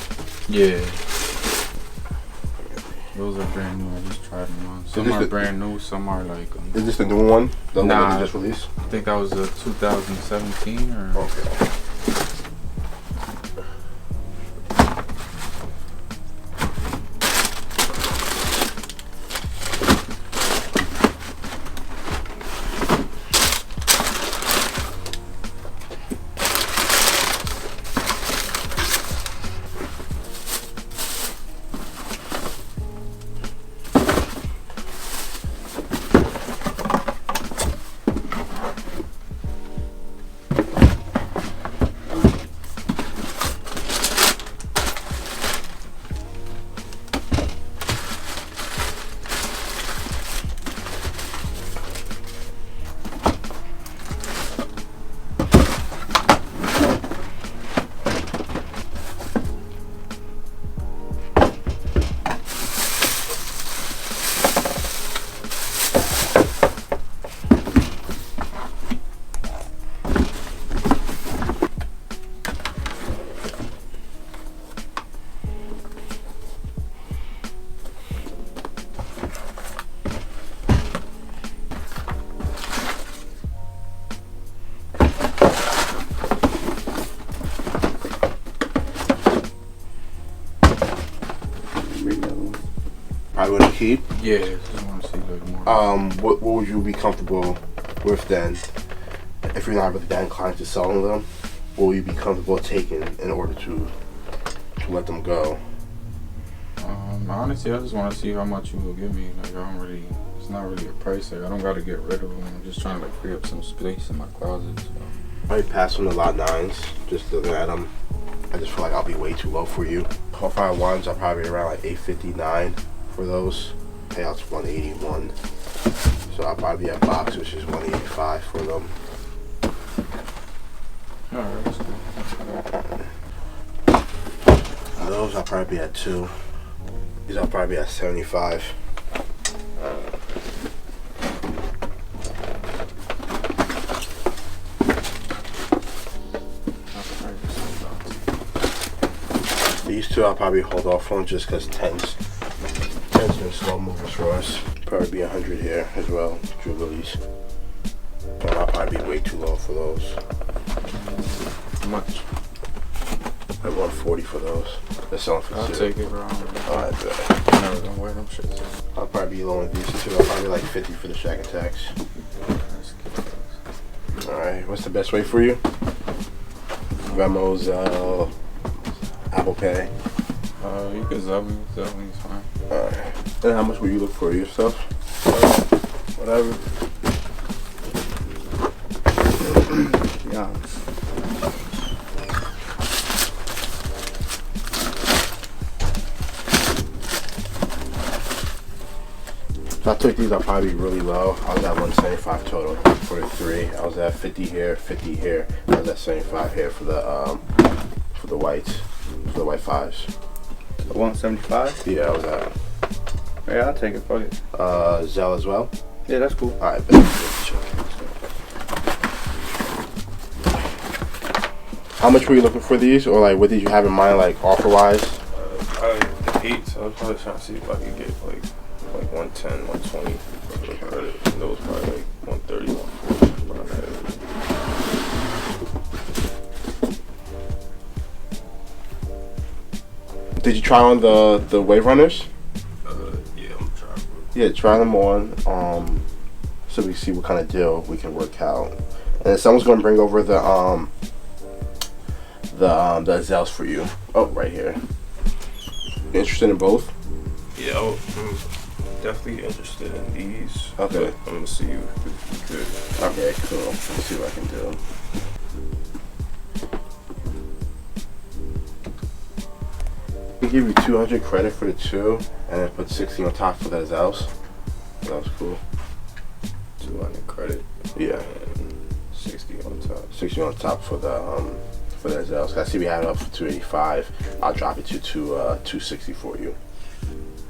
Yeah. Those are brand new. I just tried them on. Some are brand new. Some are like. Is this the new one? The one Nah. that you just released? I think that was a 2017 or. Okay. Probably want to keep. Yeah, just want to see like more. What would you be comfortable with then? If you're not really that inclined to selling them, what would you be comfortable taking in order to let them go? Honestly, I just want to see how much you will give me. Like, I don't really. It's not really a price. Like, I don't got to get rid of them. I'm just trying to like free up some space in my closet. So. I pass on the lot 9s. Just looking at them, I just feel like I'll be way too low for you. All 5 ones, I'll probably around like $859 for those. Payouts $181. So I'll probably be at box, which is $185 for them. Alright, that's cool. Those I'll probably be at 2. These I'll probably be at 75. These 2 I'll probably hold off on just because 10's been slow movers for us. Probably be 100 here as well. Jubilees. Got way too low for those. How much? Like 140 for those. They're selling for I'll two. take it, bro. Alright, bet. I'm never gonna wear them shits. I'll probably be low on these too. I'll probably like 50 for the Shack and Tax. Alright, what's the best way for you? Venmo, Zelle, Apple Pay. You can Zelle me. Zelle me is fine. Alright. And how much will you look for yourself? Whatever. Be honest. So I took these, I'll probably be really low. I was at 175 total for the 3. I was at 50 here, 50 here. I was at 75 here for the whites, for the white 5s. 175? Yeah, I was at. Yeah, I'll take it. Fuck it. Zelle as well? Yeah, that's cool. Alright, how much were you looking for these? Or like what did you have in mind, like offer wise? Probably 8, so I was probably trying to see if I could get like 110, 120 for the credit. And those probably like 130, 140 around that. Did you try on the Wave Runners? Yeah, I'm trying. Yeah, try them on, so we see what kind of deal we can work out. And then someone's gonna bring over the Zelles for you. Oh, right here. You interested in both? Yeah, I'm definitely interested in these. Okay. I'm gonna see if we could. Okay, cool. Let's see what I can do. We give you 200 credit for the 2, and then put 60 on top for the Zelles. That was cool. 200 credit. Yeah. And 60 on top. 60 on top for the Zelles. I see we had it up for 285. I'll drop it to 260 for you.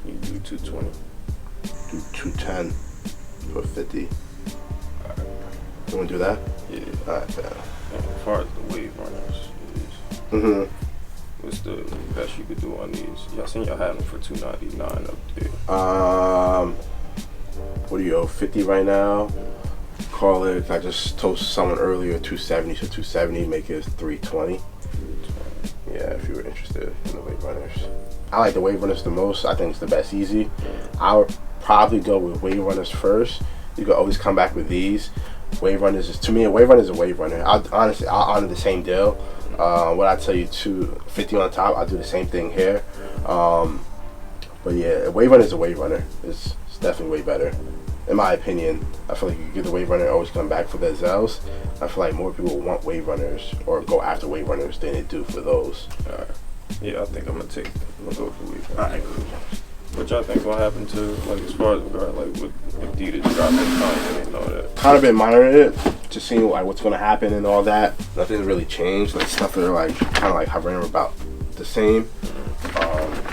You do 220. Do 210 for 50. You wanna do that? Yeah. Alright, yeah. And as far as the wave runners is, what's the best you could do on these? Y'all seen y'all had them for 299 up there. What do you owe? 50 right now. Call it. I just told someone earlier 270, so 270 make it 320. Yeah, if you were interested in the wave runners. I like the wave runners the most. I think it's the best easy. I would probably go with wave runners first. You can always come back with these. Wave runners is, to me, a wave runner is a wave runner. I'll honor the same deal. What I tell you, 250 on top, I'll do the same thing here. But yeah, a wave runner is a wave runner. It's definitely way better. In my opinion, I feel like you get the wave runner and always come back for the Zelles. I feel like more people want wave runners or go after wave runners than they do for those. Yeah, I think I'm gonna go for wave runners. Alright, cool. What y'all think gonna happen to, like, as far as with Adidas dropping Kanye and all that? Kind of been monitoring it, just seeing like what's gonna happen and all that. Nothing's really changed. Like stuff that are like kind of like hovering about the same.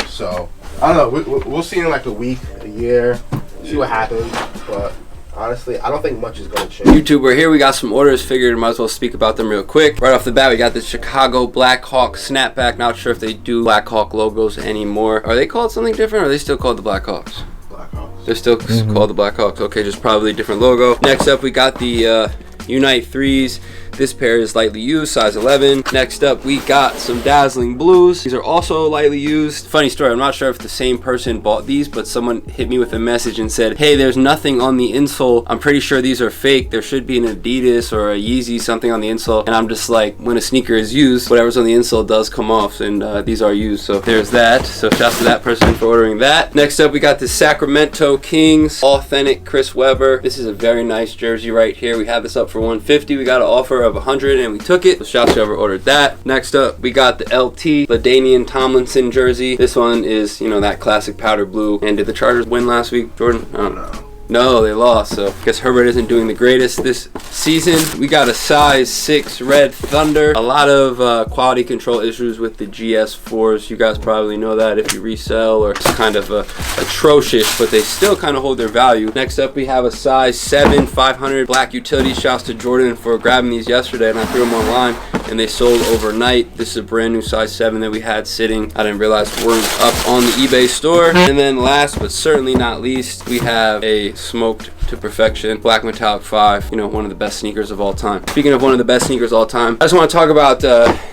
So I don't know. We'll see in like a week, a year, see what happens. But honestly, I don't think much is gonna change. YouTube, we're here. We got some orders. Figured might as well speak about them real quick. Right off the bat, we got the Chicago Blackhawk snapback. Not sure if they do Blackhawk logos anymore. Are they called something different, or are they still called the Blackhawks? Blackhawks. They're still called the Blackhawks. Okay, just probably a different logo. Next up, we got the Unite 3s. This pair is lightly used, size 11. Next up, we got some Dazzling Blues. These are also lightly used. Funny story, I'm not sure if the same person bought these, but someone hit me with a message and said, hey, there's nothing on the insole. I'm pretty sure these are fake. There should be an Adidas or a Yeezy, something on the insole. And I'm just like, when a sneaker is used, whatever's on the insole does come off, and these are used. So there's that. So shouts to that person for ordering that. Next up, we got the Sacramento Kings Authentic Chris Webber. This is a very nice jersey right here. We had this up for $150. We got an offer of $100 and we took it. So shouts to whoever ordered that. Next up, we got the LT LaDainian Tomlinson jersey. This one is, you know, that classic powder blue. And did the Chargers win last week, Jordan? I don't know. No, they lost, so I guess Herbert isn't doing the greatest this season. We got a size 6 Red Thunder. A lot of quality control issues with the GS4s. You guys probably know that if you resell, or it's kind of atrocious, but they still kind of hold their value. Next up, we have a size 7 500 black utility. Shouts to Jordan for grabbing these yesterday, and I threw them online. and they sold overnight. This is a brand new size 7 that we had sitting. I didn't realize weren't up on the eBay store. And then last but certainly not least, we have a smoked to perfection black metallic 5, you know, one of the best sneakers of all time. Speaking of one of the best sneakers of all time, I just want to talk about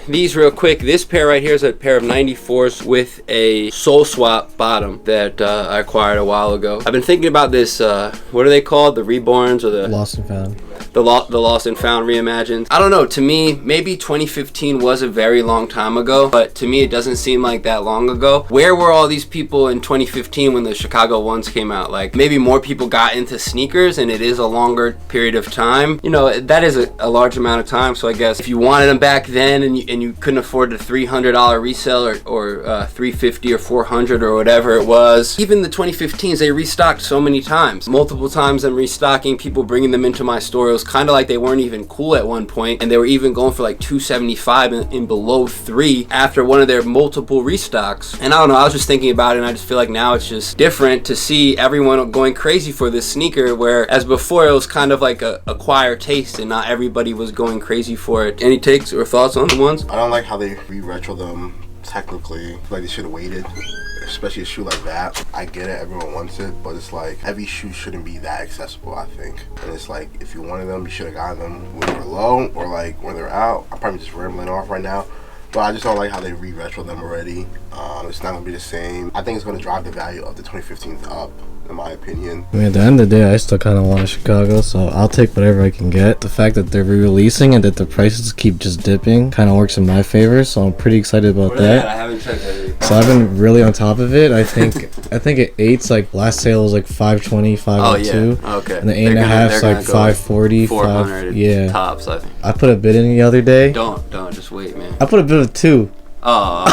these real quick. This pair right here is a pair of 94s with a sole swap bottom that I acquired a while ago. I've been thinking about this, what are they called? The Reborns or the Lost and Found? The Lost and Found reimagined. I don't know, to me, maybe 2015 was a very long time ago, but to me it doesn't seem like that long ago. Where were all these people in 2015 when the Chicago ones came out? Like, maybe more people got into sneakers and it is a longer period of time. You know, that is a large amount of time, so I guess if you wanted them back then and you couldn't afford the $300 resale or $350 or $400 or whatever it was, even the 2015s, they restocked so many times. Multiple times I'm restocking, people bringing them into my store. It was kind of like they weren't even cool at one point, and they were even going for like $275 in below $3 after one of their multiple restocks. And I don't know, I was just thinking about it, and I just feel like now it's just different to see everyone going crazy for this sneaker, whereas before it was kind of like a acquired taste and not everybody was going crazy for it. Any takes or thoughts on the ones? I don't like how they re-retro them technically. Like, they should have waited, especially a shoe like that. I get it, everyone wants it, but it's like every shoe shouldn't be that accessible, I think. And it's like, if you wanted them, you should have gotten them when they were low or like when they're out. I'm probably just rambling off right now, but I just don't like how they re-retro them already. It's not gonna be the same. I think it's gonna drive the value of the 2015s up, in my opinion. I mean, at the end of the day, I still kind of want a Chicago, so I'll take whatever I can get. The fact that they're re-releasing and that the prices keep just dipping kind of works in my favor, so I'm pretty excited about that. I haven't checked that. So I've been really on top of it. I think at 8's like last sale was like 520, 502. Oh yeah, okay. And the 8.5's like 540, 400. Yeah. Tops, I think. I put a bid in the other day. Don't just wait, man. I put a bid of 2. Oh,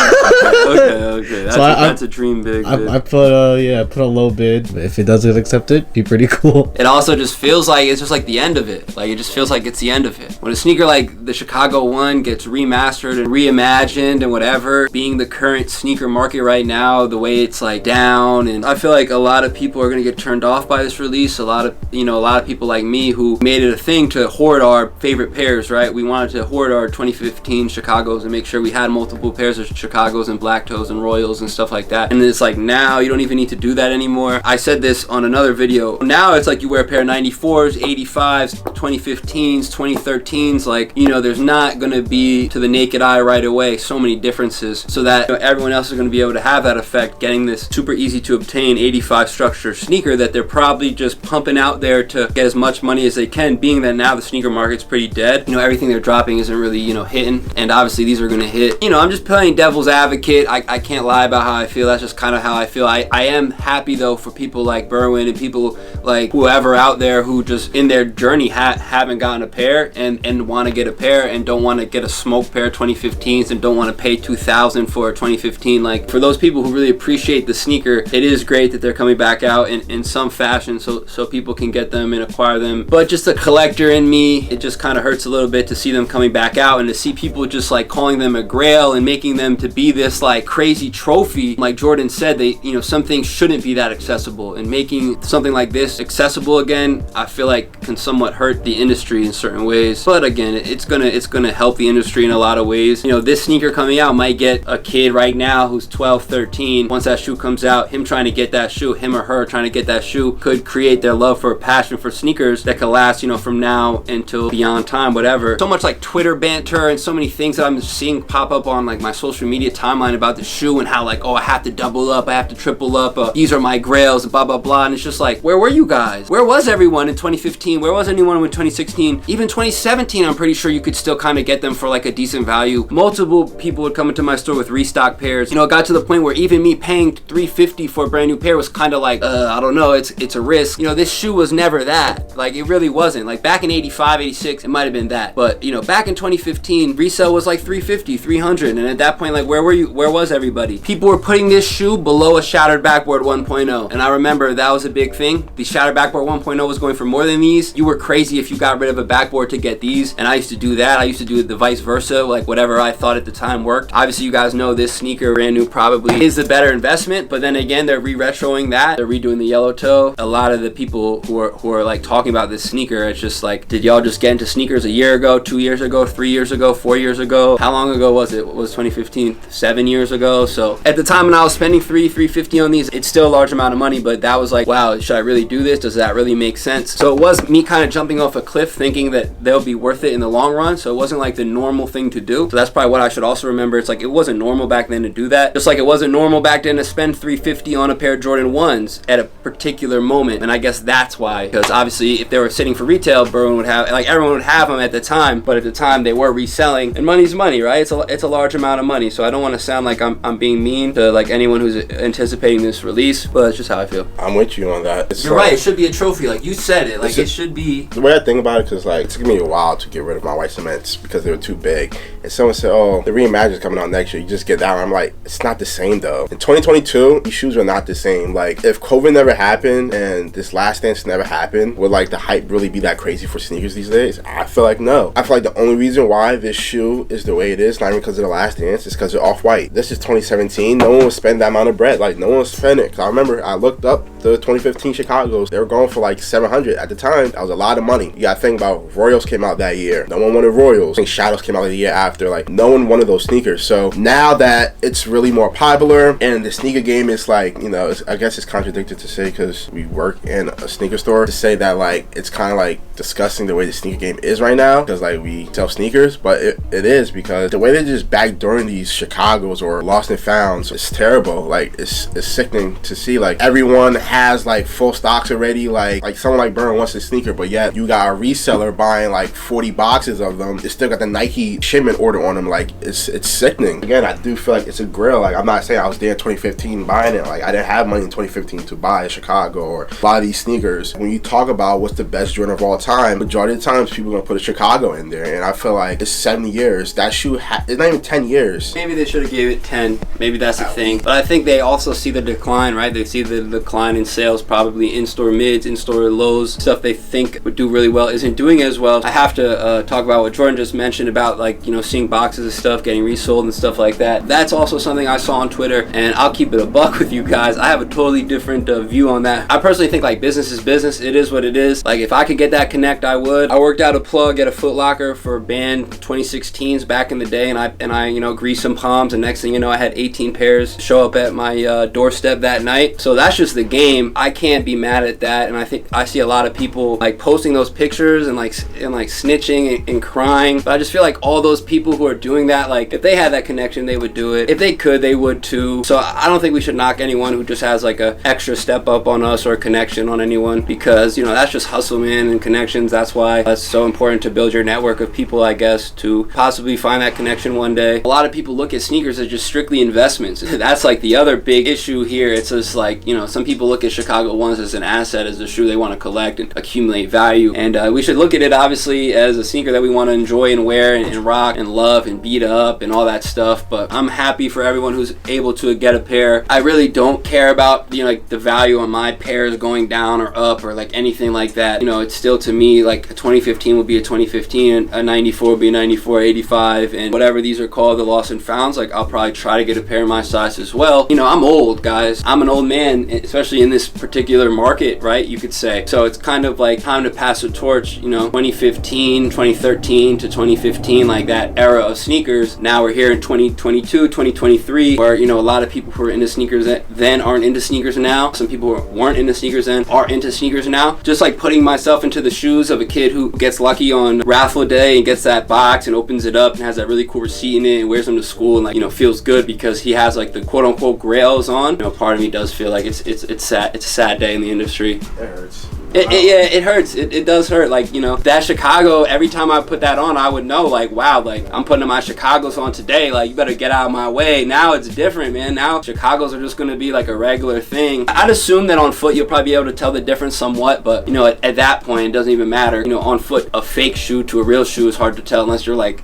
okay. That's a dream big bid. I put a low bid. But if it does get accepted, be pretty cool. It also just feels like it's just like the end of it. Like, it just feels like it's the end of it. When a sneaker like the Chicago one gets remastered and reimagined and whatever, being the current sneaker market right now, the way it's like down, and I feel like a lot of people are gonna get turned off by this release. A lot of people like me who made it a thing to hoard our favorite pairs, right? We wanted to hoard our 2015 Chicagos and make sure we had multiple pairs of Chicagos and Black Toes and Royals and stuff like that. And it's like, now you don't even need to do that anymore. I said this on another video. Now it's like you wear a pair of 94s, 85s, 2015s, 2013s. Like, you know, there's not gonna be, to the naked eye right away, so many differences, so that, you know, everyone else is gonna be able to have that effect, getting this super easy to obtain 85 structure sneaker that they're probably just pumping out there to get as much money as they can, being that now the sneaker market's pretty dead. You know, everything they're dropping isn't really, you know, hitting, and obviously these are gonna hit. You know, I'm just playing devil's advocate. I can't lie about how I feel. That's just kind of how I feel. I am happy though for people like Berwin and people like whoever out there who just in their journey haven't gotten a pair and want to get a pair and don't want to get a smoke pair of 2015s and don't want to pay $2,000 for a 2015. Like, for those people who really appreciate the sneaker, it is great that they're coming back out in some fashion so people can get them and acquire them. But just a collector in me, it just kind of hurts a little bit to see them coming back out and to see people just like calling them a grail and making them to be this like crazy trophy. Like Jordan said, some things shouldn't be that accessible, and making something like this accessible again, I feel like can somewhat hurt the industry in certain ways. But again, it's gonna help the industry in a lot of ways. You know, this sneaker coming out might get a kid right now who's 12, 13. Once that shoe comes out, him trying to get that shoe, him or her trying to get that shoe, could create their love for a passion for sneakers that could last, you know, from now until beyond time, whatever. So much like Twitter banter and so many things that I'm seeing pop up on like my social media timeline about the shoe and how like, oh, I have to double up, I have to triple up, these are my grails, blah blah blah. And it's just like, where were you guys? Where was everyone in 2015? Where was anyone in 2016? Even 2017, I'm pretty sure you could still kind of get them for like a decent value. Multiple people would come into my store with restock pairs. You know, it got to the point where even me paying $350 for a brand new pair was kind of like, I don't know, it's a risk. You know, this shoe was never that. Like, it really wasn't. Like, back in 85, 86, it might have been that. But, you know, back in 2015, resale was like $350, $300, and at that point, like, where were you? Where was everybody? People were putting this shoe below a shattered backboard 1.0. And I remember that was a big thing. The shattered backboard 1.0 was going for more than these. You were crazy if you got rid of a backboard to get these. And I used to do that. I used to do the vice versa, like whatever I thought at the time worked. Obviously, you guys know this sneaker, brand new, probably is the better investment. But then again, they're re-retroing that. They're redoing the yellow toe. A lot of the people who are like talking about this sneaker, it's just like, did y'all just get into sneakers a year ago, 2 years ago, 3 years ago, 4 years ago? How long ago was it? What was 2015? 7 years ago. So at the time when I was spending $350 on these, it's still a large amount of money, but that was like, wow, should I really do this? Does that really make sense? So it was me kind of jumping off a cliff thinking that they'll be worth it in the long run. So it wasn't like the normal thing to do. So that's probably what I should also remember. It's like, it wasn't normal back then to do that. Just like it wasn't normal back then to spend $350 on a pair of Jordan 1s at a particular moment. And I guess that's why, because obviously if they were sitting for retail, everyone would have them at the time, but at the time they were reselling, and money's money, right? It's a large amount of money. So I don't want to sound like I'm being mean to like anyone who's anticipating this release, but it's just how I feel. I'm with you on that. You're right. It should be a trophy, like you said it. Like it should be. The way I think about it, because like it took me a while to get rid of my white cements because they were too big. And someone said, "Oh, the Reimagine's coming out next year. You just get that one." I'm like, it's not the same though. In 2022, these shoes are not the same. Like if COVID never happened and this Last Dance never happened, would like the hype really be that crazy for sneakers these days? I feel like no. I feel like the only reason why this shoe is the way it is, not even because of the Last Dance, is because they're off-white. This is 2017. No one would spend that amount of bread. Like no one would spend it. Cause I remember I looked up the 2015 Chicago's. They were going for like $700 at the time. That was a lot of money. You gotta think about Royals came out that year. No one wanted Royals. I think Shadows came out the year after. Like no one wanted those sneakers. So now that it's really more popular and the sneaker game is like, you know, I guess it's contradicted to say because we work in a sneaker store to say that like it's kind of like discussing the way the sneaker game is right now because like we sell sneakers, but it is because the way they just backdooring these Chicago's or Lost and Founds is terrible. Like it's sickening to see. Like everyone has like full stocks already. Like someone like Burn wants a sneaker, but yet you got a reseller buying like 40 boxes of them. They still got the Nike shipment order on them. Like it's sickening. Again, I do feel like it's a Grail. Like I'm not saying I was there in 2015 buying it. Like I didn't have money in 2015 to buy a Chicago or buy these sneakers. When you talk about what's the best Jordan of all time, majority of the times people are gonna put a Chicago in there, and I feel like it's 7 years. That shoe it's not even 10 years. Maybe they should have gave it 10. Maybe that's the thing. But I think they also see the decline, right? They see the decline in sales, probably in-store mids, in-store lows, stuff they think would do really well isn't doing as well. I have to talk about what Jordan just mentioned about like, you know, seeing boxes of stuff getting resold and stuff like that. That's also something I saw on Twitter, and I'll keep it a buck with you guys. I have a totally different view on that. I personally think like business is business. It is what it is. Like if I could get that connect, I would. I worked out a plug at a Foot Locker for band 2016s back in the day, and I you know, greased some palms, and next thing you know, I had 18 pairs show up at my doorstep that night. So that's just the game. I can't be mad at that, and I think I see a lot of people like posting those pictures and like snitching and crying. But I just feel like all those people who are doing that, like if they had that connection, they would do it. If they could, they would too. So I don't think we should knock anyone who just has like a extra step up on us or a connection on anyone, because you know that's just hustle, man, and connections. That's why it's so important to build your network of people, I guess, to possibly find that connection one day. A lot of people look at sneakers as just strictly investments. That's like the other big issue here. It's just like, you know, some people look at Chicago 1s as an asset, as a shoe they want to collect and accumulate value, and we should look at it obviously as a sneaker that we want to enjoy and wear and rock and love and beat up and all that stuff. But I'm happy for everyone who's able to get a pair. I really don't care about, you know, like the value on my pairs going down or up or like anything like that. You know, it's still, to me, like a 2015 will be a 2015, a 94 will be a 94, 85, and whatever these are called, the Lost and Founds, like I'll probably try to get a pair my size as well. You know, I'm old, guys. I'm an old man, especially in this particular market, right, you could say. So it's kind of like time to pass the torch, you know, 2015, 2013 to 2015, like that era of sneakers. Now we're here in 2022, 2023, where, you know, a lot of people who were into sneakers then aren't into sneakers now. Some people who weren't into sneakers then are into sneakers now. Just like putting myself into the shoes of a kid who gets lucky on raffle day and gets that box and opens it up and has that really cool receipt in it and wears them to school and, like, you know, feels good because he has like the quote unquote grails on. You know, part of me does feel like it's sad. It's a sad day in the industry. It hurts. It hurts. It does hurt. Like, you know, that Chicago, every time I put that on, I would know, like, wow, like, I'm putting my Chicagos on today. Like, you better get out of my way. Now it's different, man. Now Chicagos are just going to be like a regular thing. I'd assume that on foot, you'll probably be able to tell the difference somewhat. But, you know, at that point, it doesn't even matter. You know, on foot, a fake shoe to a real shoe is hard to tell unless you're like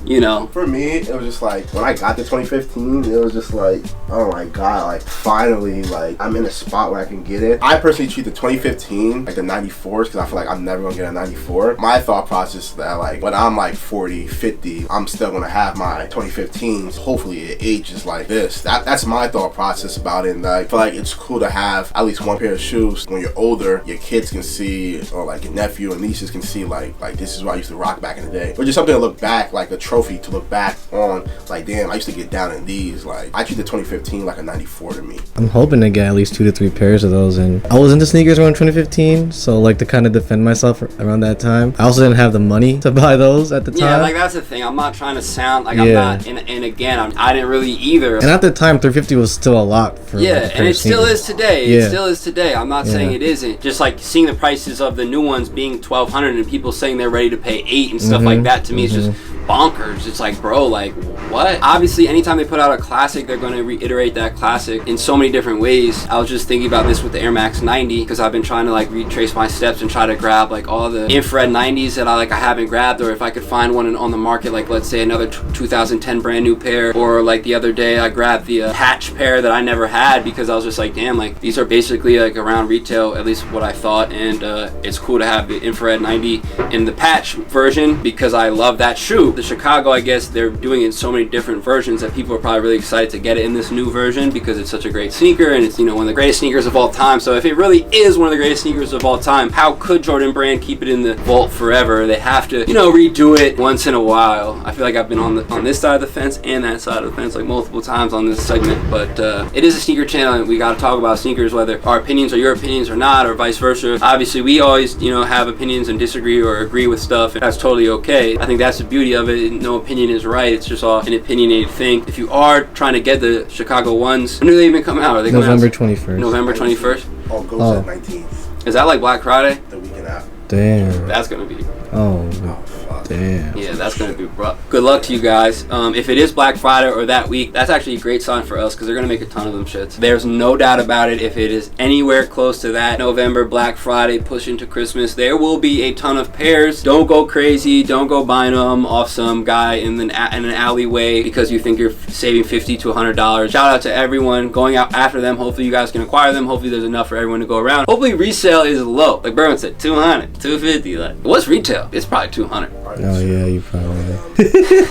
you know. For me, it was just like when I got the 2015, it was just like, oh my god, like finally, like I'm in a spot where I can get it. I personally treat the 2015 like the 94s because I feel like I'm never gonna get a 94. My thought process is that like when I'm like 40, 50, I'm still gonna have my 2015s. Hopefully it ages like this. That's my thought process about it. And I feel like it's cool to have at least one pair of shoes when you're older, your kids can see, or like your nephew and nieces can see like this is what I used to rock back in the day. Or just something to look back, like a trophy to look back on, like damn, I used to get down in these. Like I treat the 2015 like a 94 to me. I'm hoping to get at least 2 to 3 pairs of those, and I was into sneakers around 2015, so like to kind of defend myself around that time. I also didn't have the money to buy those at the time. Yeah, like that's the thing. I'm not trying to sound like I'm not, and again, I didn't really either. And at the time, $350 was still a lot for and it still is today. Yeah. It still is today. I'm not saying it isn't. Just like seeing the prices of the new ones being $1,200 and people saying they're ready to pay $8 and stuff like that, to me is just bonkers. It's like, bro, like what? Obviously, anytime they put out a classic, they're going to reiterate that classic in so many different ways. I was just thinking about this with the Air Max 90 because I've been trying to like retrace my steps and try to grab like all the infrared 90s that I haven't grabbed, or if I could find one on the market, like let's say another 2010 brand new pair, or like the other day I grabbed the patch pair that I never had because I was just like, damn, like these are basically like around retail, at least what I thought, and it's cool to have the infrared 90 in the patch version because I love that shoe. The Chicago, I guess they're doing it in so many different versions that people are probably really excited to get it in this new version because it's such a great sneaker and it's, you know, one of the greatest sneakers of all time. So if it really is one of the greatest sneakers of all time, how could Jordan Brand keep it in the vault forever? They have to, you know, redo it once in a while. I feel like I've been on this side of the fence and that side of the fence like multiple times on this segment, but it is a sneaker channel and we got to talk about sneakers, whether our opinions are your opinions or not, or vice versa. Obviously we always, you know, have opinions and disagree or agree with stuff, and that's totally okay. I think that's the beauty of it. No opinion is right. It's just all an opinionated thing. If you are trying to get the Chicago ones, when do they even come out? Are they November 21st. November 21st? Oh, goes at 19th. Is that like Black Friday? The weekend after. Damn. That's gonna be. Oh, fuck. damn. Yeah, that's gonna be rough. Good luck to you guys. If it is Black Friday or that week, that's actually a great sign for us because they're gonna make a ton of them shits. There's no doubt about it. If it is anywhere close to that November Black Friday push into Christmas, there will be a ton of pairs. Don't go crazy. Don't go buying them off some guy in an alleyway because you think you're saving $50 to $100. Shout out to everyone going out after them. Hopefully you guys can acquire them. Hopefully there's enough for everyone to go around. Hopefully resale is low. Like Berman said, 200, 250. Like what's retail? It's probably 200. Oh yeah, you probably.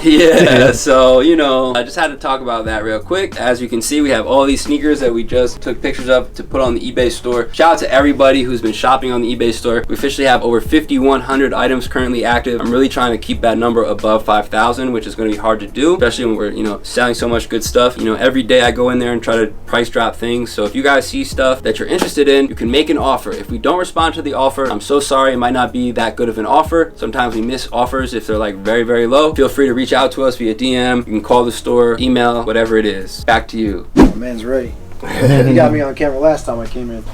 Yeah, so you know, I just had to talk about that real quick. As you can see, we have all these sneakers that we just took pictures of to put on the eBay store. Shout out to everybody who's been shopping on the eBay store. We officially have over 5,100 items currently active. I'm really trying to keep that number above 5,000, which is going to be hard to do, especially when we're, you know, selling so much good stuff. You know, every day I go in there and try to price drop things. So if you guys see stuff that you're interested in, you can make an offer. If we don't respond to the offer, I'm so sorry. It might not be that good of an offer. Sometimes we miss offers if they're like very, very low. Feel free to reach out to us via DM. You can call the store, email, whatever it is. Back to you. My man's ready. He got me on camera last time I came in.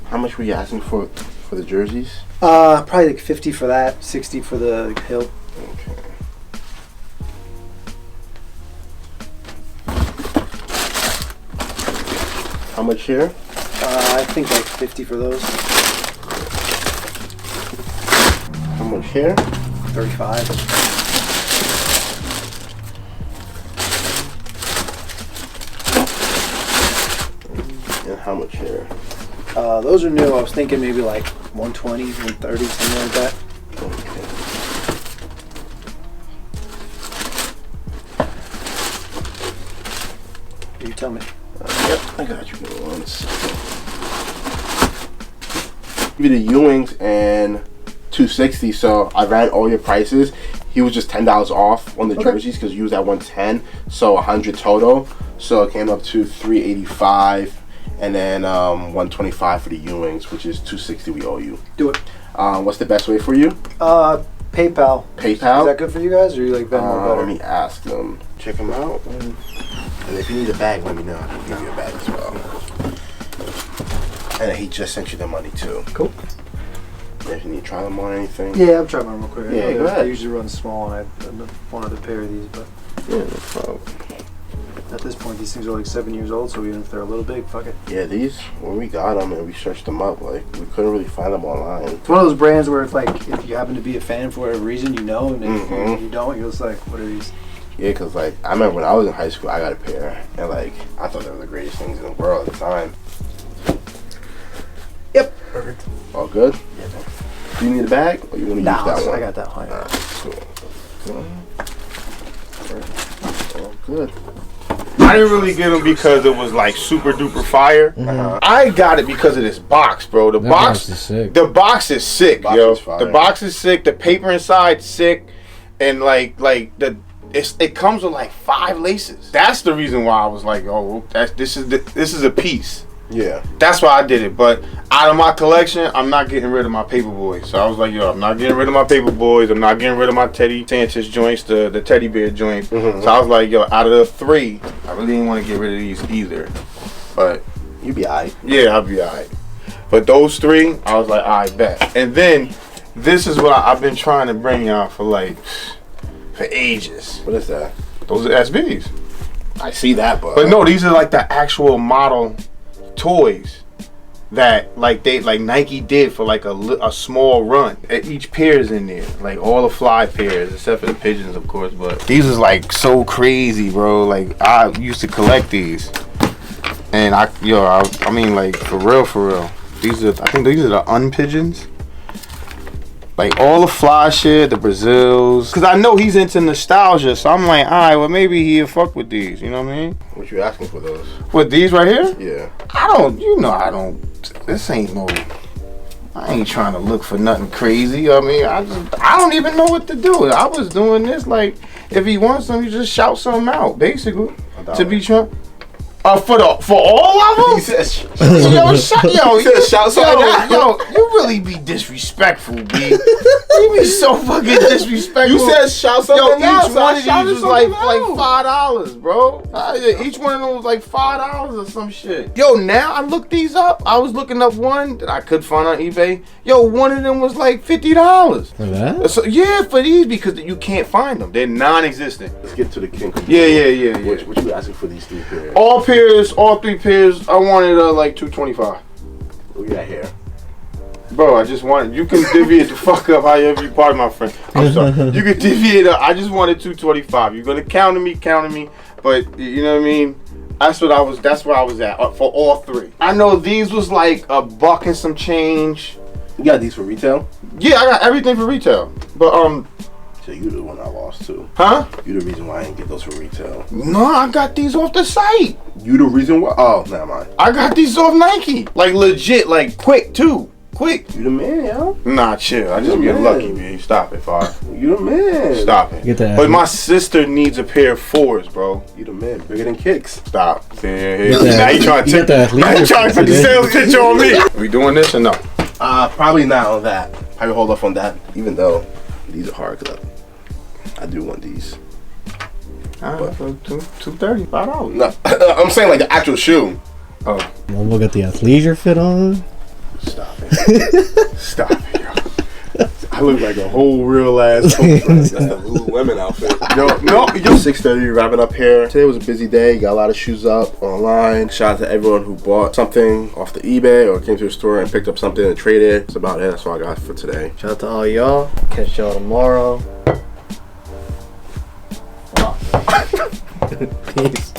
How much were you asking for the jerseys? Probably like 50 for that, 60 for the hill. Okay. How much here? I think like 50 for those. How much here? 35. And how much here? Those are new. I was thinking maybe like 120, 130, something like that. Okay. You tell me. Yep, I got you. Give me 1 second. Give you the Ewings and 260. So I ran all your prices. He was just $10 off on the jerseys because you was at 110. So 100 total. So it came up to 385. And then 125 for the Ewings, which is 260 we owe you. Do it. What's the best way for you? PayPal. PayPal? Is that good for you guys, or you like Venmo better? Let me ask them. Check them out. And if you need a bag, let me know. I can give you a bag as well. And he just sent you the money too. Cool. If you need to try them on anything. Yeah, I'm trying mine real quick. Yeah, go ahead. I usually run small, and I have one other pair of these, but yeah, no problem. at this point, these things are like 7 years old, so even if they're a little big, fuck it. Yeah, these, when we got them and we searched them up, like, we couldn't really find them online. It's one of those brands where, if you happen to be a fan for whatever reason, you know, and if you don't, you're just like, what are these? Yeah, because, like, I remember when I was in high school, I got a pair, and, like, I thought they were the greatest things in the world at the time. Yep. Perfect. All good? Yeah. Do you need a bag, or you want to use that one? I got that one. Cool. All good. I didn't really get them because it was like super duper fire. I got it because of this box, bro. The box is sick. The box is sick, yo. The box is sick. The paper inside sick, and it comes with like 5 laces. That's the reason why I was like, oh, this is a piece. Yeah. That's why I did it. But out of my collection, I'm not getting rid of my paper boys. So I was like, yo, I'm not getting rid of my paper boys. I'm not getting rid of my Teddy Sanchez joints, the teddy bear joints. So I was like, yo, out of the 3, I really didn't want to get rid of these either. But you be alright. Yeah, I'll be alright. But those 3, I was like, alright, bet. And then this is what I've been trying to bring y'all for ages. What is that? Those are SBs. I see that, but no, these are like the actual model toys that Nike did for like a small run. Each pair is in there, like all the fly pairs except for the pigeons, of course. But these is like so crazy, bro. Like I used to collect these, and I mean like for real. These are, I think these are the unpigeons. Like all the fly shit, the Brazils. Cause I know he's into nostalgia, so I'm like, alright, well maybe he'll fuck with these, you know what I mean? What you asking for those? What, these right here? Yeah. This ain't I ain't trying to look for nothing crazy. I mean, I don't even know what to do. I was doing this like, if he wants them, you just shout something out, basically. To be trying. For all of them? He says, shout something out. Yo, you really be disrespectful, B. You be so fucking disrespectful. You said shout something out. Each one of these was like $5, bro. Each one of them was like $5 or some shit. Yo, now I looked these up. I was looking up one that I could find on eBay. Yo, one of them was like $50. For that? So, yeah, for these, because you can't find them. They're non-existent. Let's get to the king. Yeah. What you asking for these 3 pairs? All 3 pairs, I wanted like $225. What you got here? Bro, I just wanted, you can divvy it the fuck up however you, pardon my friend. I'm sorry. You can divvy it up. I just wanted $225. You're gonna counter me, but you know what I mean? That's where I was at for all 3. I know these was like $1 and some change. You got these for retail? Yeah, I got everything for retail. But so you the one I lost too. Huh? You the reason why I didn't get those for retail. No, I got these off the site. You the reason why? Oh, never mind. I got these off Nike. Like legit, like quick too. Quick. You the man, yo. Nah, chill. I just get lucky, man. Stop it, Far. You the man. Stop it. Get that. But my sister needs a pair of 4s, bro. You the man. Bigger than Kicks. Stop. Now you trying to put the sales pitch on me. Are we doing this or no? Probably not on that. Probably hold off on that, even though these are hard because I do want these. $230, $5. No, I'm saying like the actual shoe. Oh. We'll get the athleisure fit on. Stop it. Stop it, yo. I look like a whole real ass coach. That's the Lululemon outfit. Yo, 6:30, wrapping up here. Today was a busy day. Got a lot of shoes up online. Shout out to everyone who bought something off the eBay or came to the store and picked up something and traded. That's about it. That's all I got for today. Shout out to all y'all. Catch y'all tomorrow. Peace.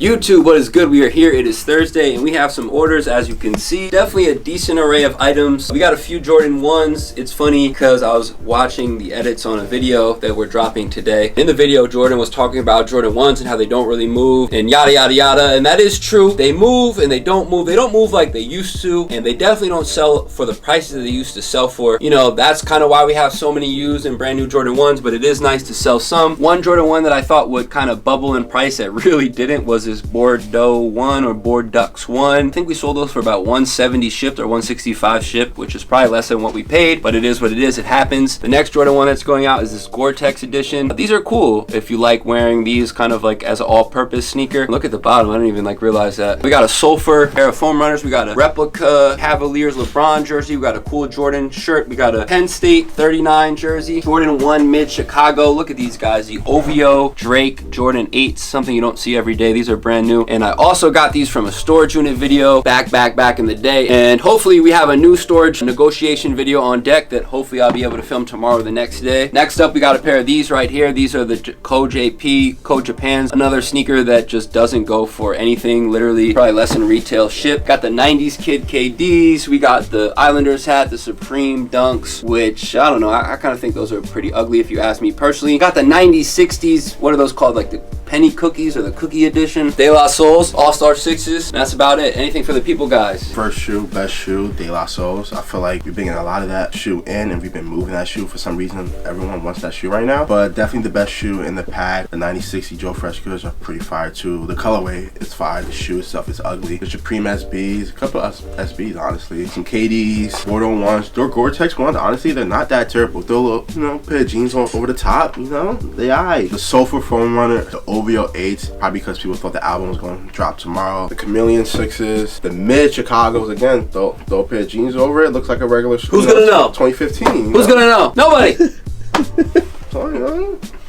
YouTube, what is good? We are here. It is Thursday and we have some orders, as you can see. Definitely a decent array of items. We got a few Jordan 1s. It's funny because I was watching the edits on a video that we're dropping today. In the video, Jordan was talking about Jordan 1s and how they don't really move and yada yada yada, and that is true. They move and they don't move. They don't move like they used to, and they definitely don't sell for the prices that they used to sell for. You know, that's kind of why we have so many used and brand new Jordan 1s, but it is nice to sell some. One Jordan 1 that I thought would kind of bubble in price that really didn't was this Bordeaux 1 or Bordeaux 1. I think we sold those for about 170 shipped or 165 shipped, which is probably less than what we paid, but it is what it is. It happens. The next Jordan 1 that's going out is this Gore-Tex edition. These are cool if you like wearing these kind of like as an all-purpose sneaker. Look at the bottom. I didn't even like realize that. We got a Sulfur pair of foam runners. We got a replica Cavaliers LeBron jersey. We got a cool Jordan shirt. We got a Penn State 39 jersey. Jordan 1 mid Chicago. Look at these guys. The OVO Drake Jordan 8s. Something you don't see every day. These are brand new. And I also got these from a storage unit video back in the day. And hopefully we have a new storage negotiation video on deck that hopefully I'll be able to film tomorrow or the next day. Next up, we got a pair of these right here. These are the Code JP, Code Japan's. Another sneaker that just doesn't go for anything. Literally probably less than retail ship. Got the 90s Kid KDs. We got the Islanders hat, the Supreme Dunks, which I don't know. I kind of think those are pretty ugly if you ask me personally. Got the 90s, 60s. What are those called? Like the penny cookies or the cookie edition. De La Souls, All-Star 6s. That's about it. Anything for the people, guys? First shoe, best shoe, De La Souls. I feel like we've been getting a lot of that shoe in, and we've been moving that shoe for some reason. Everyone wants that shoe right now, but definitely the best shoe in the pack. The 9060 Joe Fresh goods are pretty fire too. The colorway is fire. The shoe itself is ugly. The Supreme SBs, a couple of SBs honestly. Some KDs, Bordeaux ones, their Gore-Tex ones. Honestly, they're not that terrible. Throw a little, pair of jeans on over the top. They alright. The Sulfur Foam Runner, the OVO 8s, probably because people thought the album was going to drop tomorrow. The Chameleon 6s, the mid Chicago's again. Throw a pair of jeans over it. Looks like a regular shoe. Who's gonna know? 2015. Who's gonna know? Nobody.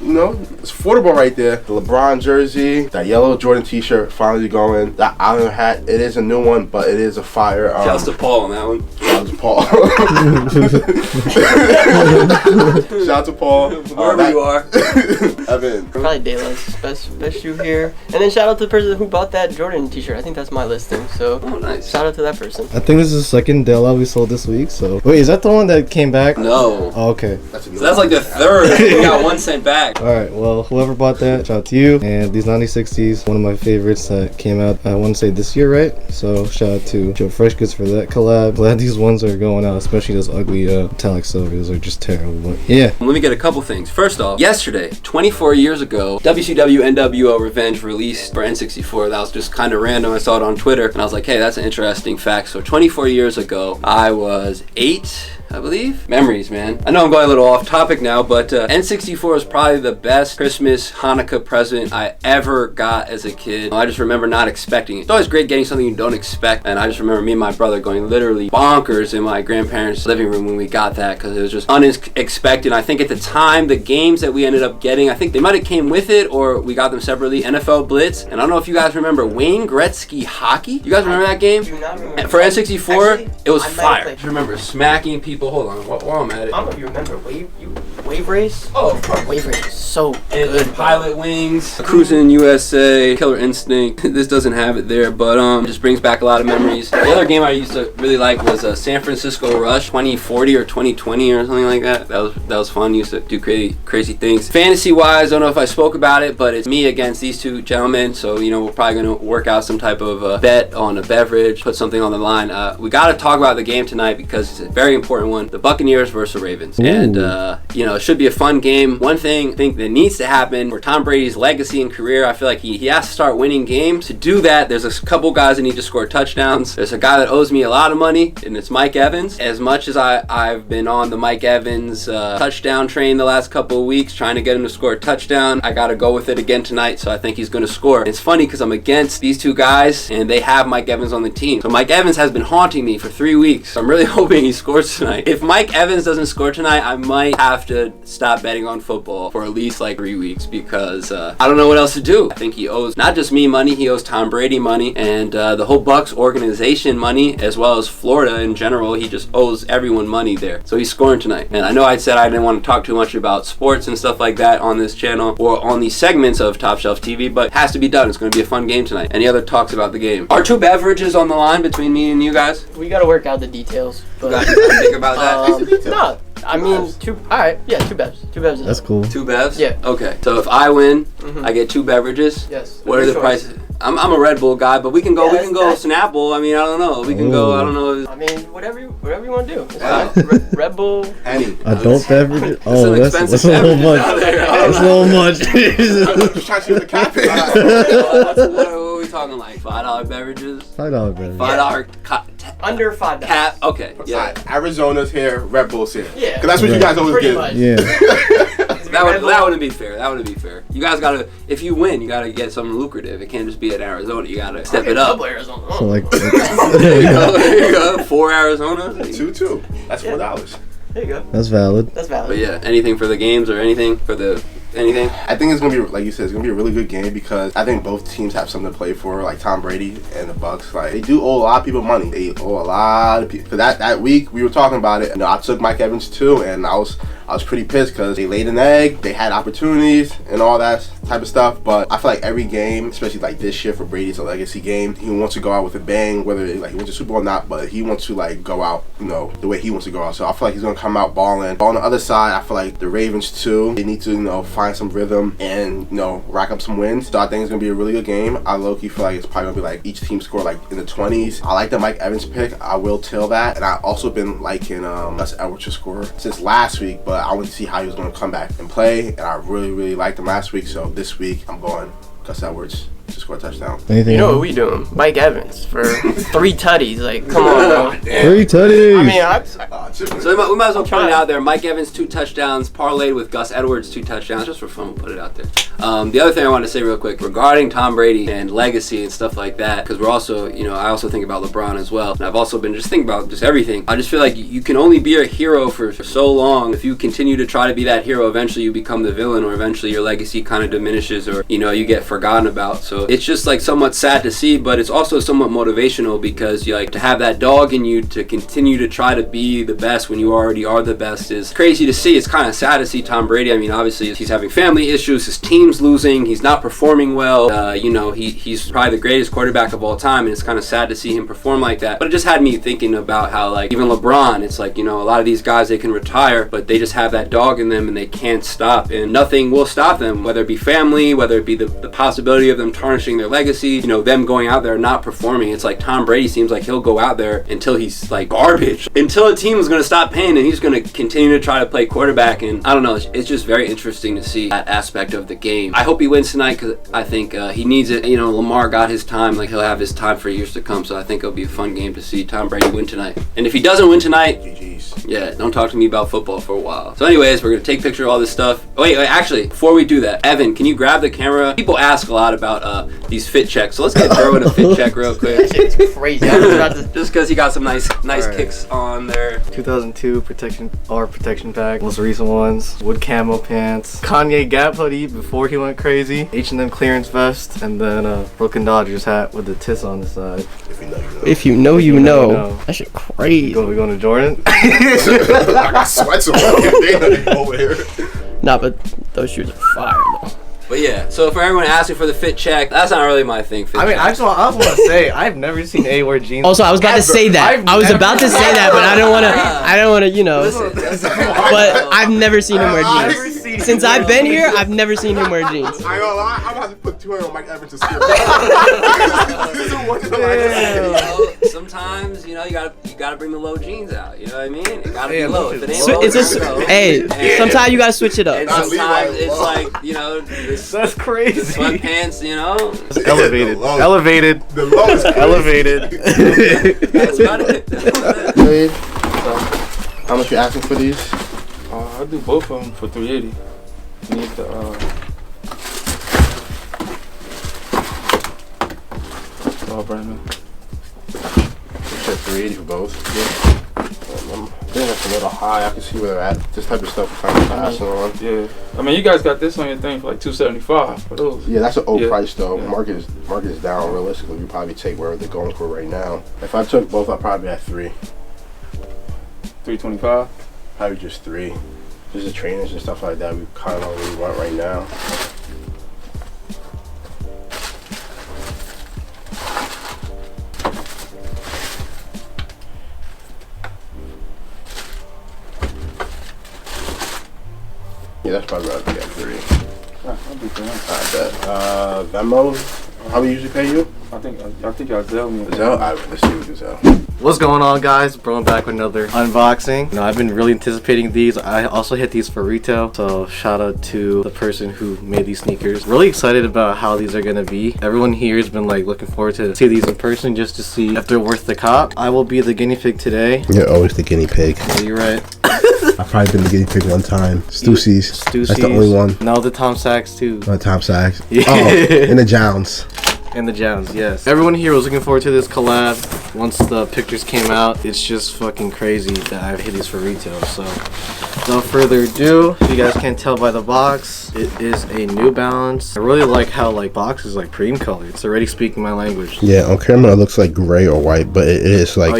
So, it's affordable right there. The LeBron jersey, that yellow Jordan t-shirt finally going. That Islander hat, it is a new one, but it is a fire. Shouts to Paul on that one. Shout to Paul. Shout to Paul. Wherever you are. Evan. Probably Dayla's best shoe here. And then shout out to the person who bought that Jordan t-shirt. I think that's my listing. So nice. Shout out to that person. I think this is the second Dela we sold this week. So wait, is that the one that came back? No. Oh, okay. So that's like the third. We got one cent back. All right. Well, whoever bought that, shout out to you. And these 9060s, one of my favorites that came out. I want to say this year, right? So shout out to Joe Fresh Goods for that collab. Glad these ones are going out, especially those ugly metallic silvers are just terrible. But yeah. Let me get a couple things. First off, yesterday, 24 years ago, WCW NWO Revenge released for N64. That was just kind of random. I saw it on Twitter and I was like, hey, that's an interesting fact. So 24 years ago, I was 8, I believe. Memories, man. I know I'm going a little off topic now, but N64 is probably the best Christmas Hanukkah present I ever got as a kid. I just remember not expecting it. It's always great getting something you don't expect, and I just remember me and my brother going literally bonkers in my grandparents' living room when we got that because it was just unexpected. I think at the time, the games that we ended up getting, I think they might have came with it or we got them separately. NFL Blitz, and I don't know if you guys remember Wayne Gretzky Hockey. You guys remember that game? Do not remember. For N64, Actually, it was I might fire. have I remember smacking people. Hold on, while I'm at it. I don't know if you remember Wave Race. Oh, of course. Wave Race is so And good. Pilot Wings, Cruising USA, Killer Instinct. This doesn't have it there, but it just brings back a lot of memories. The other game I used to really like was San Francisco Rush 2040 or 2020 or something like that. That was fun. Used to do crazy things. Fantasy wise, I don't know if I spoke about it, but it's me against these two gentlemen. So we're probably gonna work out some type of bet on a beverage, put something on the line. We got to talk about the game tonight because it's a very important one. The Buccaneers versus the Ravens. Ooh. And it should be a fun game. One thing I think that needs to happen for Tom Brady's legacy and career, I feel like he has to start winning games. To do that, there's a couple guys that need to score touchdowns. There's a guy that owes me a lot of money, and it's Mike Evans. As much as I've been on the Mike Evans touchdown train the last couple of weeks, trying to get him to score a touchdown, I got to go with it again tonight, so I think he's going to score. And it's funny because I'm against these two guys, and they have Mike Evans on the team. So Mike Evans has been haunting me for 3 weeks. So I'm really hoping he scores tonight. If Mike Evans doesn't score tonight, I might have to stop betting on football for at least like 3 weeks because I don't know what else to do. I think he owes not just me money, he owes Tom Brady money and the whole Bucs organization money, as well as Florida in general. He just owes everyone money there. So he's scoring tonight. And I know I said I didn't want to talk too much about sports and stuff like that on this channel or on these segments of Top Shelf TV, but it has to be done. It's going to be a fun game tonight. Any other talks about the game? Are 2 beverages on the line between me and you guys? We got to work out the details. But think about that. No. I mean, 2. All right, yeah, 2 bevs. 2 bevs. That's cool. 2 bevs? Yeah. Okay. So if I win, I get 2 beverages. Yes. What are the prices? I'm a Red Bull guy, but we can go. Yeah, we can go Snapple. I mean, I don't know. We can go. I don't know. I mean, whatever you want to do. It's fine. Red Bull. Adult beverages. Oh, that's a little much. That's a little much. I'm just trying to see what the cap is. we talking, like $5 beverages? $5 beverage. $5 under $5. cap. Okay, yeah. Alright, Arizona's here, Red Bull's here. Yeah. Cause that's what you guys always Pretty get. much. Yeah. That wouldn't be fair. That wouldn't be fair. You guys gotta, if you win, you gotta get something lucrative. It can't just be at Arizona. You gotta step it up. Arizona. So like, There you go. 4 Arizona. 2-2. That's $4. There you go. that's valid. That's valid. But yeah, anything for the games or anything for the anything? I think it's gonna be, like you said, it's gonna be a really good game because I think both teams have something to play for. Like Tom Brady and the Bucks, like they do owe a lot of people money. They owe a lot of people. Cause that week we were talking about it. You know, I took Mike Evans too, and I was pretty pissed because they laid an egg. They had opportunities and all that type of stuff. But I feel like every game, especially like this year for Brady, it's a legacy game. He wants to go out with a bang, whether like he went to Super Bowl or not. But he wants to like go out, you know, the way he wants to go out. So I feel like he's gonna come out balling. But on the other side, I feel like the Ravens too. They need to, you know, find some rhythm and, you know, rack up some wins. So I think it's gonna be a really good game. I low-key feel like it's probably gonna be like each team score like in the 20s. I like the Mike Evans pick. I will tell that. And I also been liking Gus Edwards to score since last week. But I want to see how he was going to come back and play, and I really liked him last week. So this week I'm going Gus Edwards to score a touchdown. Anything You know else? what we doing? Mike Evans for 3 tutties. Like, come on, bro. 3 tutties. I mean, So we might as well put it out there. Mike Evans 2 touchdowns, parlayed with Gus Edwards 2 touchdowns, just for fun. We'll put it out there. The other thing I want to say real quick regarding Tom Brady and legacy and stuff like that, because we're also, you know, I also think about LeBron as well. And I've also been just thinking about just everything. I just feel like you can only be a hero for so long. If you continue to try to be that hero, eventually you become the villain, or eventually your legacy kind of diminishes, or, you know, you get forgotten about. So it's just like somewhat sad to see, but it's also somewhat motivational because you like to have that dog in you to continue to try to be the best when you already are the best is crazy to see. It's kind of sad to see Tom Brady. I mean, obviously he's having family issues, his team's losing, he's not performing well. You know, he's probably the greatest quarterback of all time, and it's kind of sad to see him perform like that. But it just had me thinking about how, like, even LeBron, it's like, you know, a lot of these guys, they can retire, but they just have that dog in them and they can't stop, and nothing will stop them, whether it be family, whether it be the possibility of them tarnishing their legacy, you know, them going out there not performing. It's like Tom Brady seems like he'll go out there until he's like garbage, until a team is going to stop paying, and he's going to continue to try to play quarterback. And I don't know, it's just very interesting to see that aspect of the game. I hope he wins tonight because I think he needs it. You know, Lamar got his time, like he'll have his time for years to come, so I think it'll be a fun game to see Tom Brady win tonight. And if he doesn't win tonight, GG's. Yeah, don't talk to me about football for a while. So anyways, we're going to take a picture of all this stuff. Wait, actually, before we do that, Evan, can you grab the camera? People ask a lot about these fit checks, so let's get Derwin a fit check real quick. That shit's crazy. I was about to... Just because he got some nice Alright. kicks on there. 2002 protection pack, most recent ones. Wood camo pants, Kanye Gap hoodie before he went crazy, H&M clearance vest, and then a Brooklyn Dodgers hat with the tis on the side. If you know, you know. If you know, you you know. know. That shit crazy. We going to Jordan? I got sweats on. They nothing over here. Nah, but those shoes are fire though. But yeah, so for everyone asking for the fit check, that's not really my thing. Fit I mean, check. I just want to say, I've never seen A wear jeans. Also, I was about to say that. I was about to say that, but I don't want to, you know. But I've never seen him wear jeans. Since I've been here, I've never seen him wear jeans. I ain't gonna lie, I'm about to put 200 on Mike Evans to skip. Sometimes, you know, you gotta bring the low jeans out. You know what I mean? It gotta be low. If it ain't So low, it's it's low. sometimes you gotta switch it up. And sometimes it's like, you know, That's crazy. sweatpants, you know. Elevated. The lowest. Elevated. The lowest. Elevated. That's about it. How much you asking for these? I do both of them for $380. You need the all brand new. You said 380 for both. Yeah. I think that's a little high. I can see where they're at. This type of stuff is kind of passing on. Yeah. I mean, you guys got this on your thing for like $275 for those. Yeah, that's an old Yeah. price though. Yeah. Market is down. Realistically, we probably take wherever they're going for right now. If I took both, I'd probably be at 3. $325. Probably just 3. Just the trainers and stuff like that. We kind of don't really want right now. Yeah, that's probably about to be at 3. I'll do that. I bet. Venmo, how we usually pay you? I think y'all tell me. Gazelle? Let's see what Gazelle. What's going on, guys? Bro, back with another unboxing. I've been really anticipating these. I also hit these for retail, so shout out to the person who made these sneakers. Really excited about how these are gonna be. Everyone here has been like looking forward to see these in person just to see if they're worth the cop. I will be the guinea pig today. You're always the guinea pig. Yeah, you're right. I've probably been the guinea pig one time. Stussie's. That's the only one. No, the Tom Sachs too. Tom Sachs. Yeah. Oh, in the Jounds. And the Jounds, yes. Everyone here was looking forward to this collab. Once the pictures came out, it's just fucking crazy that I've hit these for retail. So, without further ado, if you guys can't tell by the box, it is a New Balance. I really like how like box is like cream color. It's already speaking my language. Yeah, on camera it looks like gray or white, but it is like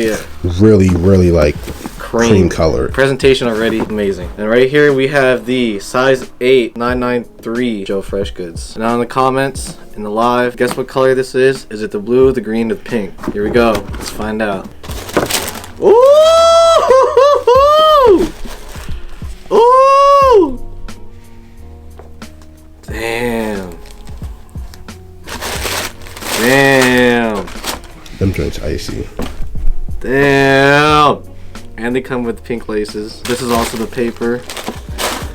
really like cream color. Presentation already amazing. And right here we have the size 8 993 Joe Fresh Goods. Now in the comments, in the live, guess what color this is? Is it the blue, the green, or the pink? Here we go. Let's find out. Ooh! Ooh! Damn. Damn. Them joints icy. Damn. And they come with pink laces. This is also the paper.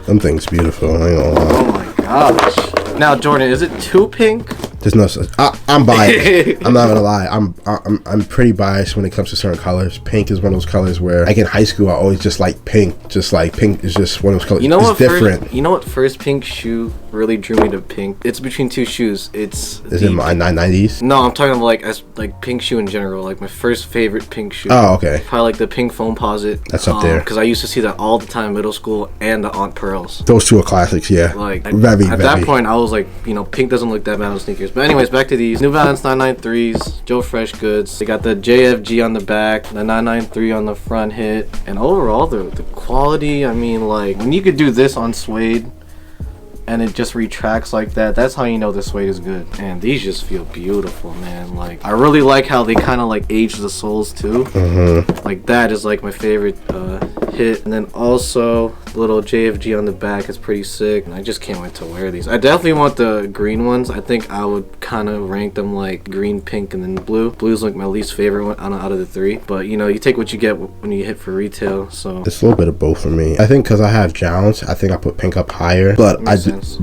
Them things beautiful. I ain't gonna lie. Oh my gosh. Now, Jordan, is it too pink? There's no such. I'm biased. I'm not gonna lie. I'm pretty biased when it comes to certain colors. Pink is one of those colors where, like in high school, I always just like pink. Just like pink is just one of those colors. You know it's what? Different. You know what? First pink shoe really drew me to pink. It's between two shoes. Is it my 990s? No, I'm talking about like pink shoe in general. Like my first favorite pink shoe. Oh, okay. Probably like the pink Foamposite. That's up there. Because I used to see that all the time in middle school, and the Aunt Pearls. Those two are classics. Yeah. Like at that point, I was like, you know, pink doesn't look that bad on sneakers. But anyways, back to these New Balance 993s, Joe Fresh Goods. They got the JFG on the back, the 993 on the front hit, and overall the quality. I mean, like when you could do this on suede and it just retracts like that, that's how you know the suede is good. And these just feel beautiful, man. Like I really like how they kind of like age the soles too. Like that is like my favorite hit. And then also the little JFG on the back is pretty sick, and I just can't wait to wear these. I definitely want the green ones. I think I would kind of rank them like green, pink, and then blue. Blue's like my least favorite one out of the three, but you know, you take what you get when you hit for retail. So it's a little bit of both for me. I think because I have Jounds, I think I put pink up higher, but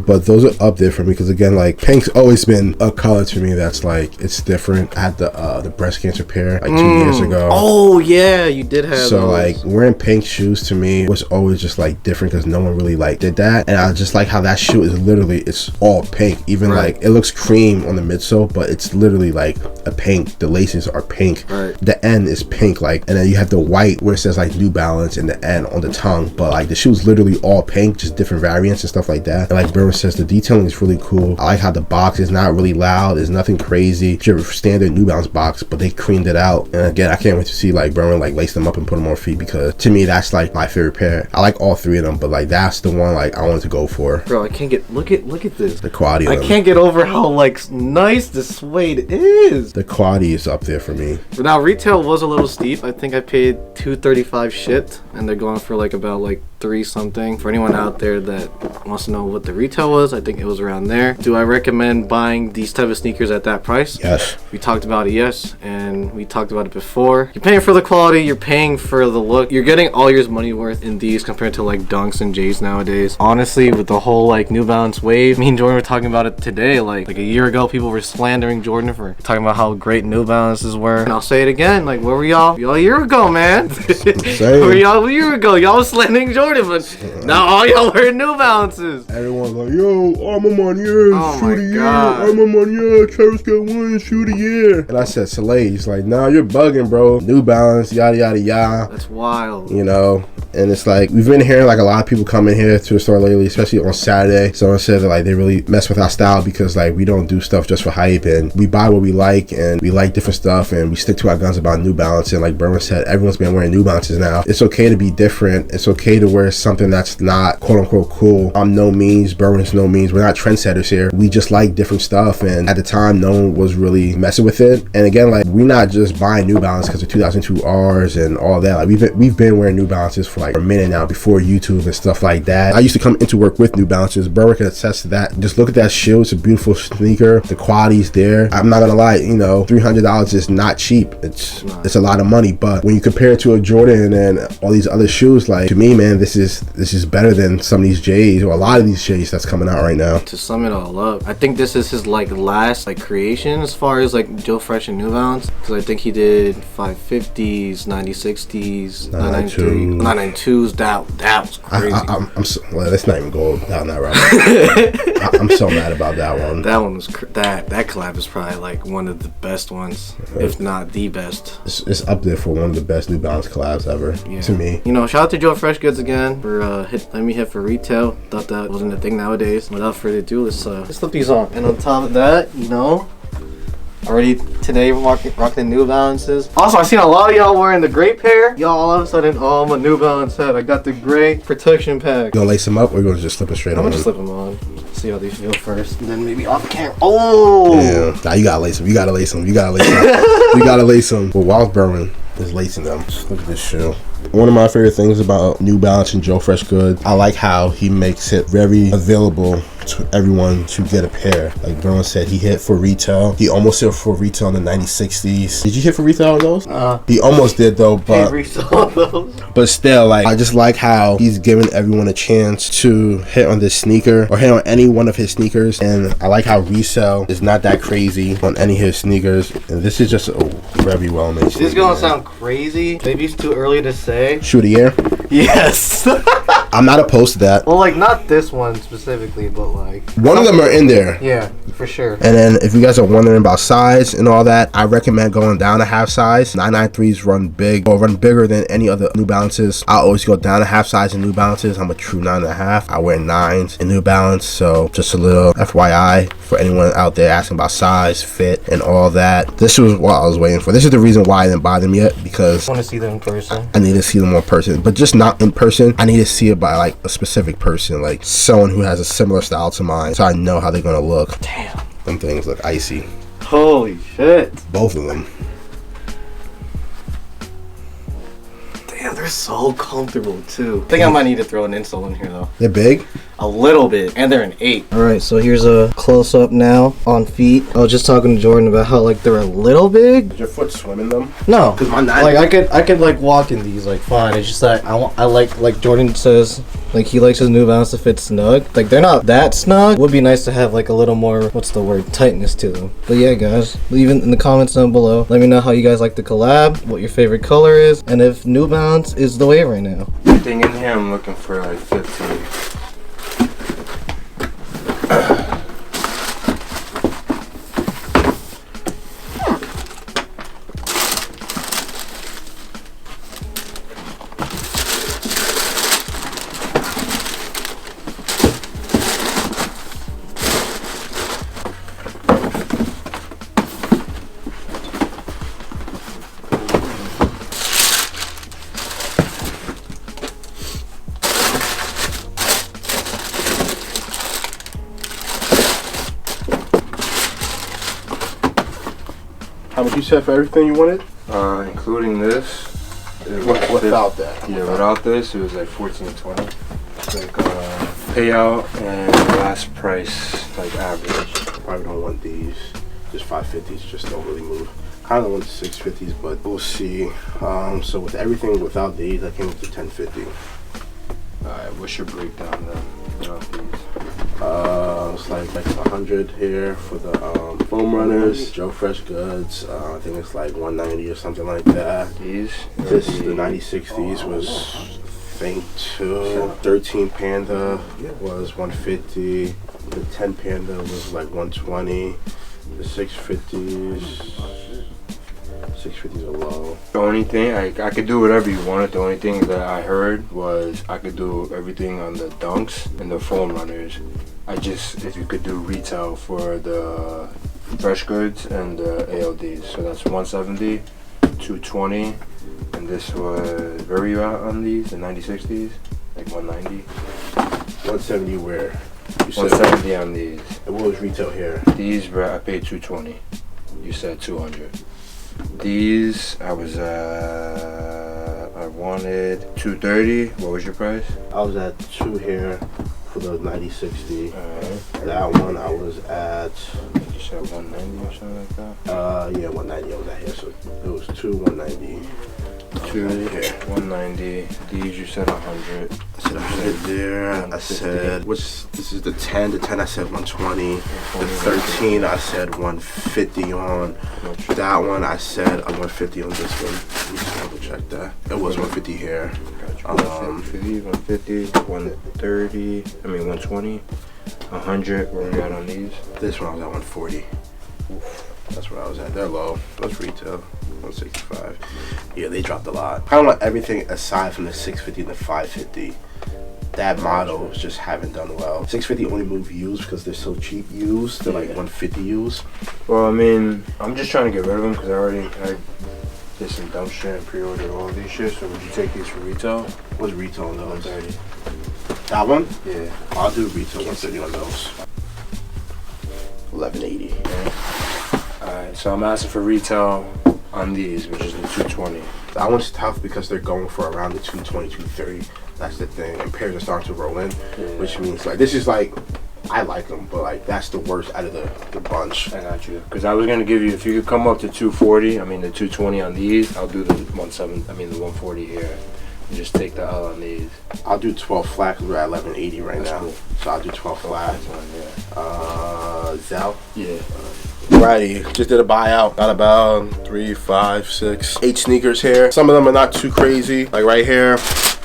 but those are up there for me because again, like pink's always been a color to me that's like it's different. I had the breast cancer pair like 2 years ago. Oh yeah, you did have so those. Like wearing pink shoes to me was always just like different because no one really like did that, and I just like how that shoe is literally it's all pink. Even like it looks cream on the midsole, but it's literally like a pink. The laces are pink. The end is pink, like, and then you have the white where it says like New Balance in the end on the tongue, but like the shoe's literally all pink, just different variants and stuff like that. And like Burma says, the detailing is really cool. I like how the box is not really loud. There's nothing crazy. It's your standard New Balance box, but they creamed it out. And again, I can't wait to see like Burma like lace them up and put them on feet because to me that's like my favorite pair. I like all three of them, but like that's the one like I wanted to go for. Bro, I can't get look at this. The quality. I can't get over how like nice the suede is. The quality is up there for me. But now retail was a little steep. I think I paid $235 shipped, and they're going for like about like $3 something. For anyone out there that wants to know what the retail was, I think it was around there. Do I recommend buying these type of sneakers at that price? Yes. We talked about it, yes, and we talked about it before. You're paying for the quality, you're paying for the look. You're getting all your money worth in these compared to like Dunks and J's nowadays. Honestly, with the whole like New Balance wave, me and Jordan were talking about it today. Like a year ago, people were slandering Jordan for talking about how great New Balances were. And I'll say it again, like where were y'all a year ago, man? Where were y'all a year ago? Y'all was slandering Jordan, but now all y'all wearing New Balances. Everyone's like, yo, Armor Monnier, shoe of the year. Armor Monnier, Travis Scott won, shoe of the year. And I said, Soleil, he's like, nah, you're bugging, bro. New Balance, yada, yada, yada. That's wild. You know? And it's like, we've been hearing like a lot of people coming here to the store lately, especially on Saturday. Someone said that like they really mess with our style because like we don't do stuff just for hype, and we buy what we like, and we like different stuff, and we stick to our guns about New Balance. And like Berman said, everyone's been wearing New Balances now. It's okay to be different. It's okay to wear something that's not quote unquote cool. I'm no means, Berman's no means. We're not trendsetters here. We just like different stuff, and at the time no one was really messing with it. And again, like we're not just buying New Balance because of 2002 R's and all that. Like we've been wearing New Balances for like a minute now before YouTube and stuff like that. I used to come into work with New Balances. Burr can attest to that. Just look at that shoe. It's a beautiful sneaker. The quality's there. I'm not gonna lie, you know, $300 is not cheap. It's a lot of money, but when you compare it to a Jordan and all these other shoes, like, to me, man, this is better than some of these J's or a lot of these J's that's coming out right now. To sum it all up, I think this is his like last like creation as far as like Joe Fresh and New Balance, because I think he did 550s, 9060s, 992s. That was crazy. I'm so, well, let's not even go down that route. I'm so mad about that one. That one was that collab is probably like one of the best ones, if not the best. It's up there for one of the best New Balance collabs ever, to me. You know, shout out to Joe Fresh Goods again for letting me hit for retail. Thought that wasn't a thing nowadays. Without further ado, let's flip these on. And on top of that, you know, already today rocking the New Balances. Also, I seen a lot of y'all wearing the gray pair. Y'all all of a sudden, oh, I'm a New Balance head. I got the gray protection pack. You gonna lace them up or you gonna just slip it straight on? I'm gonna slip them on. See how they feel first, and then maybe off camera. Oh! Yeah, nah, you gotta lace them. You gotta lace them. You gotta lace them. You gotta lace them. But while Burman is lacing them, just look at this shoe. One of my favorite things about New Balance and Joe Fresh Goods, I like how he makes it very available to everyone to get a pair. Like Bruno said, he hit for retail. He almost hit for retail in the 9060s. Did you hit for retail on those? He almost did though, but still, like, I just like how he's giving everyone a chance to hit on this sneaker or hit on any one of his sneakers. And I like how resale is not that crazy on any of his sneakers. And this is just a very well made. This is gonna sound crazy. Maybe it's too early to say. Shoe of the year? Yes. I'm not opposed to that. Well, like, not this one specifically, but like one of them are in there. Yeah, for sure. And then if you guys are wondering about size and all that, I recommend going down a half size. 993s run big or run bigger than any other New Balances. I always go down a half size in New Balances. I'm a true 9.5. I wear 9s in New Balance, so just a little FYI for anyone out there asking about size, fit, and all that. This was what I was waiting for. This is the reason why I didn't buy them yet, because I want to see them in person. I need to see them in person, but just not in person. I need to see it by like a specific person, like someone who has a similar style to mine, so I know how they're gonna look. Damn, them things look icy. Holy shit, both of them. Damn, they're so comfortable too. I think I might need to throw an insole in here though. They're big? A little bit, and they're an 8. Alright, so here's a close-up now on feet. I was just talking to Jordan about how like they're a little big. Did your foot swim in them? No, because my 9. Like I could like walk in these like fine. It's just that I like Jordan says, like he likes his New Balance to fit snug. Like they're not that snug. Would be nice to have like a little more, what's the word, tightness to them. But yeah, guys, leave it in the comments down below. Let me know how you guys like the collab, what your favorite color is, and if New Balance is the way right now. Everything in here, I'm looking for like 15. How much you said for everything you wanted? Including this. Without that? Yeah, without this, it was like $14.20. Like payout and last price, like average. Probably don't want these. Just 550s, just don't really move. Kind of want the 650s, but we'll see. So with everything without these, I came up to 1050. Alright, what's your breakdown then? Without these? It's like 100 here for the foam runners, Joe Fresh Goods. I think it's like 190 or something like that. These? This, the 9060s was, I think, 13 Panda was 150. The 10 Panda was like 120. The 650s. 650s are low. The only thing, I could do whatever you wanted. The only thing that I heard was I could do everything on the dunks and the foam runners. If you could do retail for the fresh goods and the ALDs. So that's 170, 220, and this was, where were you at on these, the 9060s? Like 190? 170 where? You said 170 on these. And what was retail here? These, I paid 220. You said 200. These, I was at wanted 230. What was your price? I was at 2 here for the 9060. That one I was at. You said 190 or something like that. Yeah, 190. I was at here, so it was 190. 190. These you said 100. I said 100 there. I said, this is the 10. The 10 I said 120. The 13 I said 150 on. That one I said 150 on this one. Let me just double check that. It was 150 here. 150, 130. I mean 120. 100. Where we at on these? This one I was at 140. That's where I was at. They're low. What's retail? 165. Yeah, they dropped a lot. I don't know everything aside from the 650 and the 550. That model just haven't done well. 650 only move used because they're so cheap used. They're like 150 used. Well, I mean, I'm just trying to get rid of them because I did some dumb shit and pre-ordered all of these shit. So would you take these for retail? What's retail on those? 130. That one? Yeah. I'll do retail 130 on those. 1180. Yeah. Alright, so I'm asking for retail on these, which is the 220. That one's tough because they're going for around the 220, 230. That's the thing. And pairs are starting to roll in, which means like this is like, I like them, but like that's the worst out of the bunch. I got you. Because I was gonna give you, if you could come up to 240, I mean the 220 on these, I'll do the 140 here. And just take the L on these. I'll do 12 flat because we're at 1180 right now. Cool. So I'll do 12 flat. Zell? Yeah. Righty, just did a buyout. Got about 3, 5, 6, 8 sneakers here. Some of them are not too crazy. Like right here,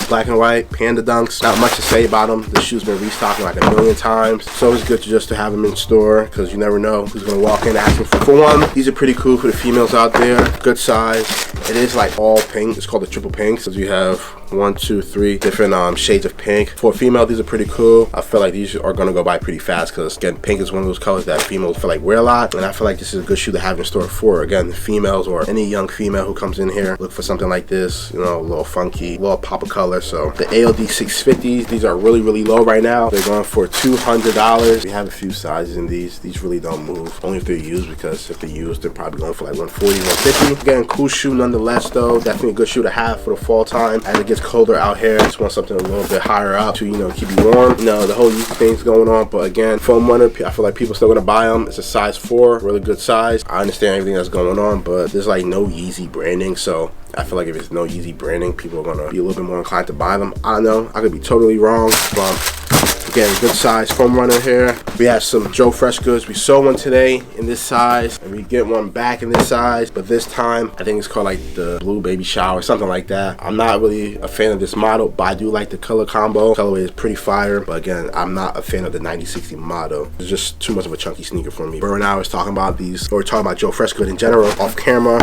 black and white, Panda Dunks. Not much to say about them. The shoe's been restocking like 1,000,000 times. It's always good to have them in store because you never know who's gonna walk in asking for one. These are pretty cool for the females out there. Good size. It is like all pink. It's called the triple pink. So you have 1, 2, 3 different shades of pink. For a female, these are pretty cool. I feel like these are gonna go by pretty fast because again, pink is one of those colors that females feel like wear a lot, and I feel like this is a good shoe to have in store for again females or any young female who comes in here look for something like this. You know, a little funky, a little pop of color. So the ALD 650s, these are really low right now. They're going for $200. We have a few sizes in these. These really don't move, only if they're used, because if they're used, they're probably going for like 140, 150. Again, cool shoe nonetheless though. Definitely a good shoe to have for the fall time. As it gets colder out here, just want something a little bit higher up to, you know, keep you warm. You know, the whole Yeezy thing's going on, but again, foam runner, I feel like people still gonna buy them. It's a size 4, really good size. I understand everything that's going on, but there's like no Yeezy branding, so I feel like if it's no Yeezy branding, people are gonna be a little bit more inclined to buy them. I don't know, I could be totally wrong, but again, good size foam runner here. We have some Joe Fresh goods. We sold one today in this size, and we get one back in this size, but this time I think it's called like the Blue Baby Shower, something like that. I'm not really a fan of this model, but I do like the color combo. Colorway is pretty fire, but again, I'm not a fan of the 9060 model. It's just too much of a chunky sneaker for me. Burr and I was talking about these, or talking about Joe Fresh good in general off camera,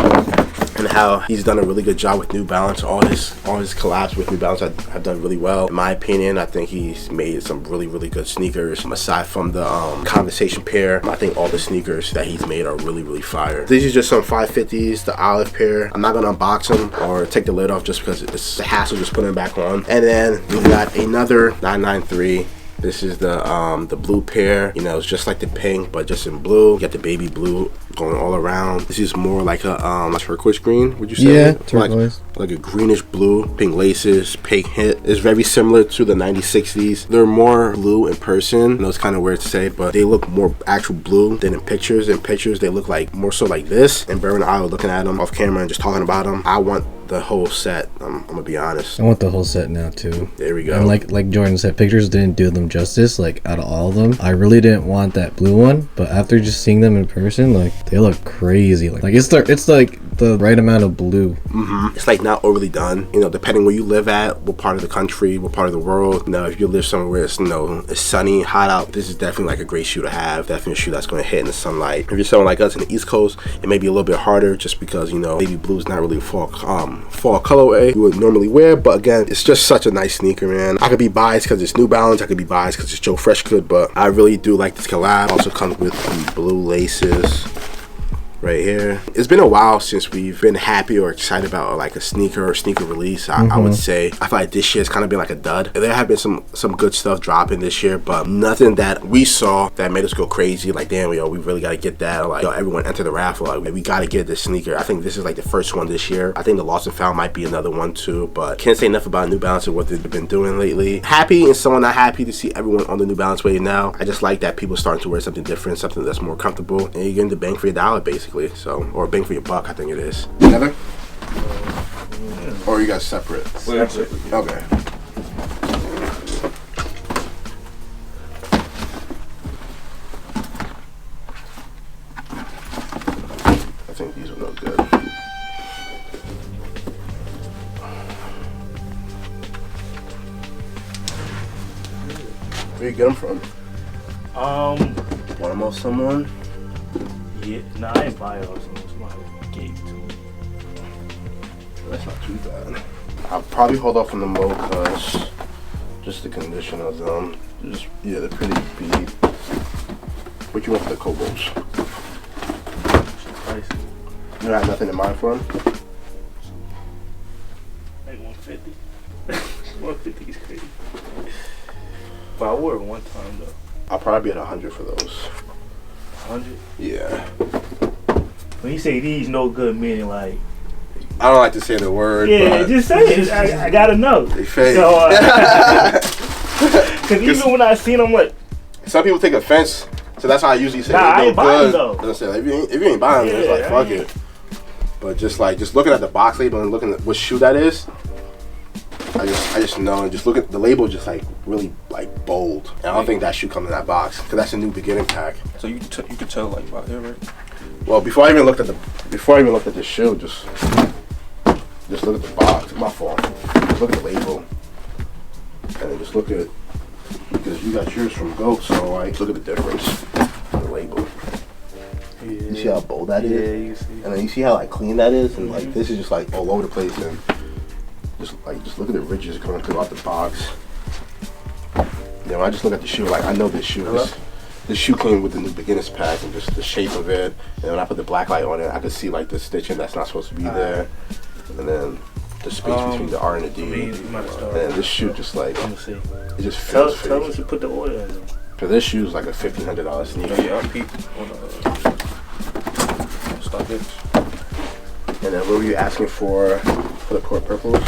and how he's done a really good job with New Balance. All his collabs with New Balance have done really well. In my opinion, I think he's made some really good sneakers. Aside from the Conversation pair, I think all the sneakers that he's made are really fire. These are just some 550s, the olive pair. I'm not gonna unbox them or take the lid off just because it's a hassle just putting them back on. And then we got another 993. This is the blue pair. You know, it's just like the pink, but just in blue. You got the baby blue going all around. This is more like a turquoise green, would you say? Yeah, turquoise. Like a greenish blue, pink laces, pink hit. It's very similar to the 9060s. They're more blue in person. I know it's kind of weird to say, but they look more actual blue than in pictures. In pictures, they look like more so like this. And Burr and I were looking at them off camera and just talking about them. I want the whole set. I'm gonna be honest. I want the whole set now too. There we go. And like Jordan said, pictures didn't do them justice. Like out of all of them, I really didn't want that blue one, but after just seeing them in person, like they look crazy. Like it's like the right amount of blue. It's like not overly done. You know, depending where you live at, what part of the country, what part of the world. You know, if you live somewhere where it's, you know, it's sunny, hot out, this is definitely like a great shoe to have. Definitely a shoe that's going to hit in the sunlight. If you're someone like us in the East Coast, it may be a little bit harder just because, you know, baby blue is not really a fall colorway you would normally wear. But again, it's just such a nice sneaker, man. I could be biased because it's New Balance. I could be biased because it's Joe Fresh good, but I really do like this collab. Also comes with the blue laces. right here. It's been a while since we've been happy or excited about like a sneaker or sneaker release. I would say I feel like this year's kind of been like a dud. There have been some good stuff dropping this year, but nothing that we saw that made us go crazy. Like, damn, yo, we really got to get that. Or like, yo, everyone enter the raffle. Like, we got to get this sneaker. I think this is like the first one this year. I think the Lost and Found might be another one too, but can't say enough about New Balance and what they've been doing lately. Happy and someone not happy to see everyone on the New Balance wave now. I just like that people starting to wear something different, something that's more comfortable, and you're getting the bang for your dollar basically. So, or bang for your buck, I think it is. Together? Or are you guys separate? Separate. Okay. I think these will look good. Where you get them from? Want them off someone? Yeah, nah, I ain't buy those. Somebody gave it to me. That's not too bad. I'll probably hold off on the mochas. Just the condition of them. Just, yeah, they're pretty beat. What you want for the Cobos? You don't have nothing in mind for them? Like 150. 150 is crazy. But I wore it one time though. I'll probably be at 100 for those. 100? Yeah. When you say these no good, meaning like. I don't like to say the word. Yeah, but just say it. I gotta know. They fake. So, cause even when I seen them, what? Some people take offense, so that's how I usually say nah, I no ain't buying good. though. And I say, like, if you ain't buying them, it's like fuck it. But just looking at the box label and looking at what shoe that is, I just know, and just look at the label, just like really like bold. And I don't think that shoe comes in that box because that's a new beginning pack. So you could tell like about here, right? Well, before I even looked at the shoe, just look at the box. My fault. Just look at the label, and then just look at, because you got yours from Goat, so like look at the difference in the label. Yeah. You see how bold that is? Yeah, you see. And then you see how like clean that is, and like this is just like all over the place, and just look at the ridges coming throughout the box. Yeah, when I just look at the shoe, like I know this shoe. This shoe came with the new beginners pack, and just the shape of it. And when I put the black light on it, I could see like the stitching that's not supposed to be there, and then the space between the R and the D. And this shoe just like it just feels fake. Tell us to put the order in. So this shoe is like a $1,500 sneaker. Yeah, I'll peep on stock it. And then what were you asking for the court purples?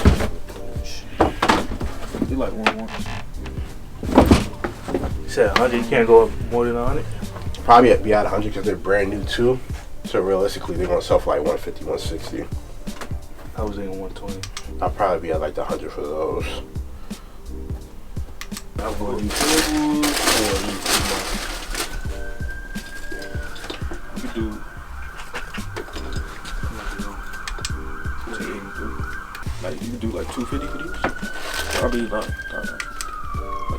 You like 1-1. You said 100, you can't go up more than 100? Probably be at 100 because they're brand new too. So realistically, they're gonna sell for like 150, 160. I was in 120. I'll probably be at like the 100 for those. I would You could do. Like you could do like 250 for these. Probably like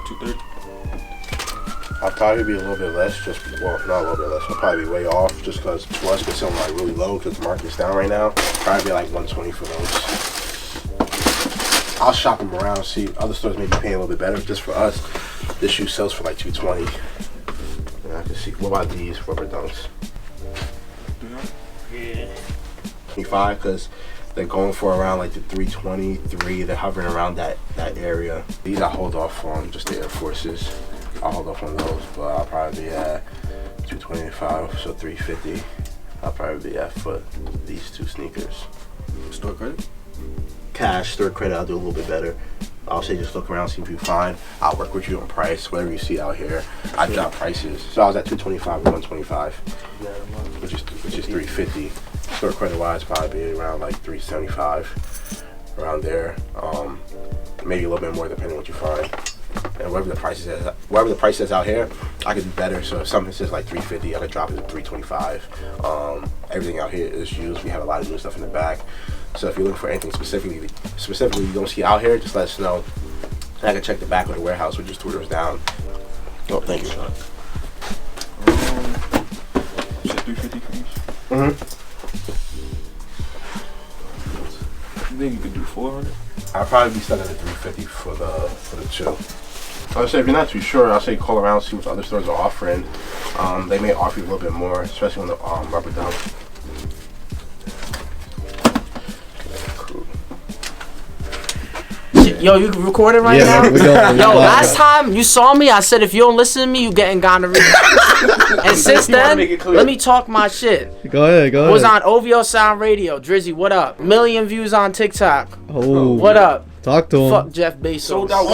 230. I'll probably be a little bit less, not a little bit less. I'll probably be way off just because to us, it's something like really low because the market's down right now. Probably be like 120 for those. I'll shop them around, see other stores maybe paying a little bit better. Just for us, this shoe sells for like 220. And I can see. What about these rubber dunks? Yeah. 25 because they're going for around like the 323. They're hovering around that area. These I hold off on, just the Air Forces. I'll hold off on those, but I'll probably be at 225, so 350. I'll probably be at for these two sneakers. Store credit? Cash, store credit, I'll do a little bit better. I'll say just look around, see if you find. I'll work with you on price, whatever you see out here. I drop prices. So I was at 225 or 125, which is 350. Store credit wise, probably be around like 375, around there. Maybe a little bit more depending on what you find. And whatever the price is out here, I could do better. So if something says like 350, I could drop it to 325. Everything out here is used. We have a lot of new stuff in the back. So if you're looking for anything specifically you don't see out here, just let us know. And I can check the back of the warehouse, which is 2 doors down. Oh, thank you. You said 350 for each? You think you could do 400? I'll probably be stuck at the 350 for the two. I would say if you're not too sure, I'll say call around, see what the other stores are offering. They may offer you a little bit more, especially on the rubber dunk. Yo, you recording right now? Yo, last time you saw me, I said if you don't listen to me, you getting gonorrhea. And since then, let me talk my shit. Go ahead. Was on OVO Sound Radio. Drizzy, what up? Million views on TikTok. Oh, what up? Talk to him. Fuck Jeff Bezos. Sold out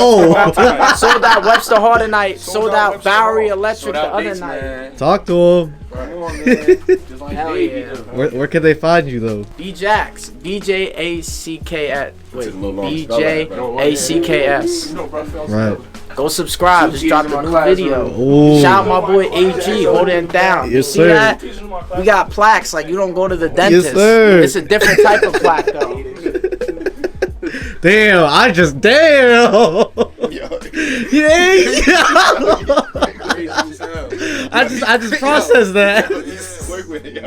Sold out Webster Hall tonight. Sold out Bowery Electric the other night. Talk to him. Hell yeah. Where can they find you though? B-Jax. BJACKS. Wait, BJACKS. Right. Go subscribe. Just dropped a new video. Ooh. Shout out my boy AG. Holding it down. You Yes, see sir. that? We got plaques like you don't go to the dentist. Yes, sir. It's a different type of plaque though. Damn, I just I just processed that. Quick with it,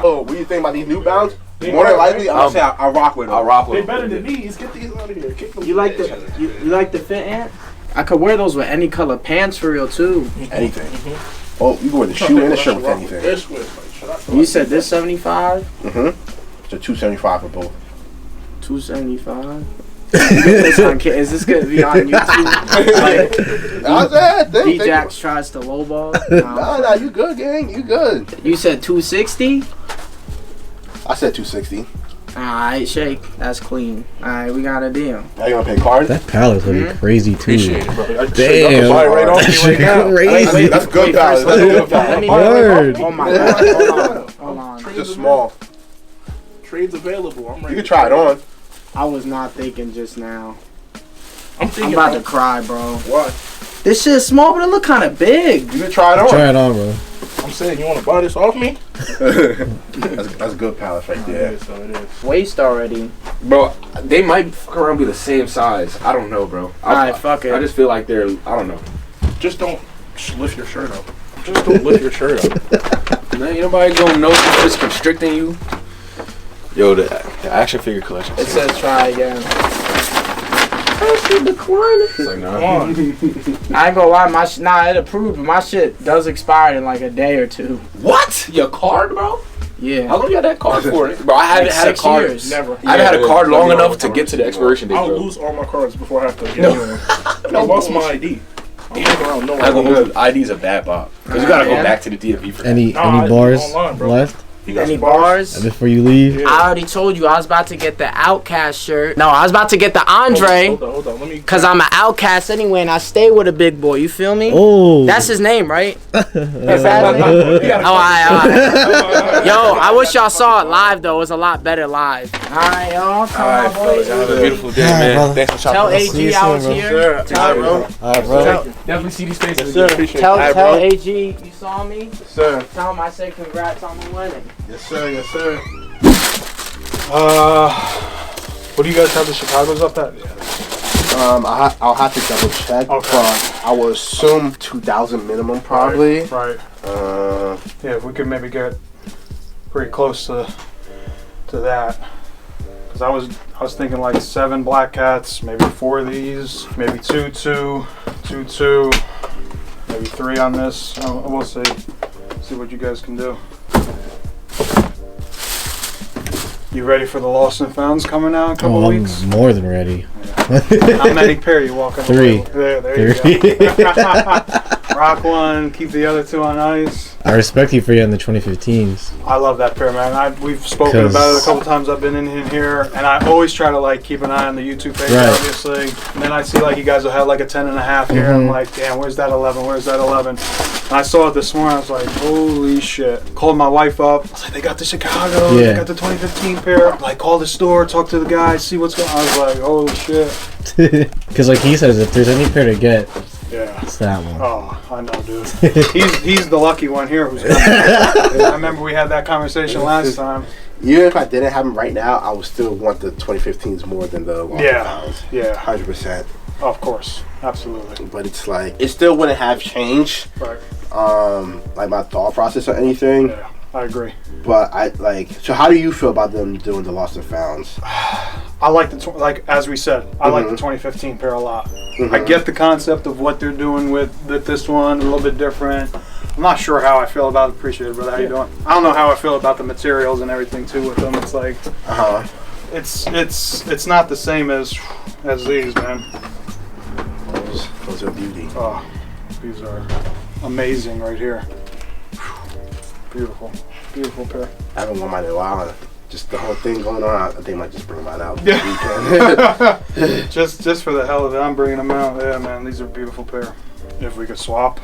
Oh, what do you think about these New Balance? More than likely, I'm gonna say I rock with them. I'll rock with They them. better than these. Get these out of here. Kick them. You like the fit, Ant? I could wear those with any color pants for real too. Anything. Oh, you go with the shoe and the shirt with anything. You said this 75? So 275 for both. 275. Is this gonna be on YouTube? Like, B-Jax tries to lowball. Nah, you good, gang. You good. You said 260? I said 260. Alright, shake. That's clean. Alright, we got a deal. Now you gonna pay card? That pallet's looking crazy too. Appreciate it, brother. Damn. Crazy. That's good pallet. That's good pallet. Word. Oh my god. Hold on. Just small. Trades available. I'm ready. You can try it on. I was not thinking just now. I'm thinking. I'm about to cry, bro. What? This shit is small, but it look kind of big. You can try it on. Try it on, bro. I'm saying, you want to buy this off me? That's good pallets right there. So it is. Waste already. Bro, they might fuck around be the same size. I don't know, bro. Alright, fuck it. I just feel like they're, I don't know. Just don't lift your shirt up. Just don't lift your shirt up. Man, ain't nobody gonna know if it's constricting you. Yo, the action figure collection. It says try again. It's like, nah. I ain't gonna lie, it approved, but my shit does expire in like a day or two. What? Your card, bro? Yeah. How long you had that card for? Bro, I haven't Like had a 6 card. years. Never. I haven't had a card long enough to get to the expiration date, I'll bro. lose all my cards before I have to get one. I lost my ID. I'm looking around, no I go ID. hold ID's a bad bop. Because you gotta go back to the DMV for that. Any bars online, bro. left? Any bars? Before you leave? Yeah. I already told you I was about to get the Outcast shirt. No, I was about to get the Andre. Hold on. Let me. Cause I'm an outcast anyway, and I stay with a big boy. You feel me? Oh. That's his name, right? Is that his name? Oh, alright. Yo, I wish y'all saw it live though. It was a lot better live. Alright, y'all. Come on, boys. Have a beautiful day, man. brother. Thanks for shopping. Tell See you AG I was soon, here. Alright, bro. Alright, bro. Definitely see these faces. Tell AG you saw me. Yes, sir. Tell him I said congrats on the winning. Yes, sir. Yes, sir. What do you guys have the Chicago's up at? I'll have to double check, Okay. but I would assume 2,000 minimum, probably. Right. Yeah, if we could maybe get pretty close to that. Cause I was thinking like 7 Black Cats, maybe 4 of these, maybe 2, maybe 3 on this. We'll see. See what you guys can do. You ready for the Lost and Founds coming out in a couple Oh, weeks? I'm more than ready. How many pair you walking 3. away with? There you go. Rock one, keep the other 2 on ice. I respect you for you on the 2015s. I love that pair, man. We've spoken about it a couple times. I've been in here, and I always try to like keep an eye on the YouTube page, Right. obviously. And then I see like you guys will have like a 10.5 here. And I'm like, damn, where's that 11? Where's that 11? And I saw it this morning. I was like, holy shit! Called my wife up. I was like, they got the Chicago. Yeah. They got the 2015 pair. Like, call the store, talk to the guy, see what's going on. I was like, holy shit. Because like he says, if there's any pair to get, Yeah. it's that one. Oh, I know, dude. he's the lucky one here who's coming. I remember we had that conversation last time. Even if I didn't have them right now, I would still want the 2015s more than the Lost and Founds. Yeah. 100%. Of course. Absolutely. But it's like, it still wouldn't have changed. Right. Like my thought process or anything. Yeah, I agree. But I like. So how do you feel about them doing the Lost and Founds? I like like as we said, I like the 2015 pair a lot. I get the concept of what they're doing with this one, a little bit different. I'm not sure how I feel about it. Appreciate it, brother. How you doing? I don't know how I feel about the materials and everything too with them. It's like, it's not the same as these, man. Those are beauty. Oh, these are amazing right here. Beautiful, beautiful pair. I haven't worn mine in a while. Just the whole thing going on, I think I might just bring mine out this weekend. just for the hell of it, I'm bringing them out. Yeah, man, these are a beautiful pair. If we could swap,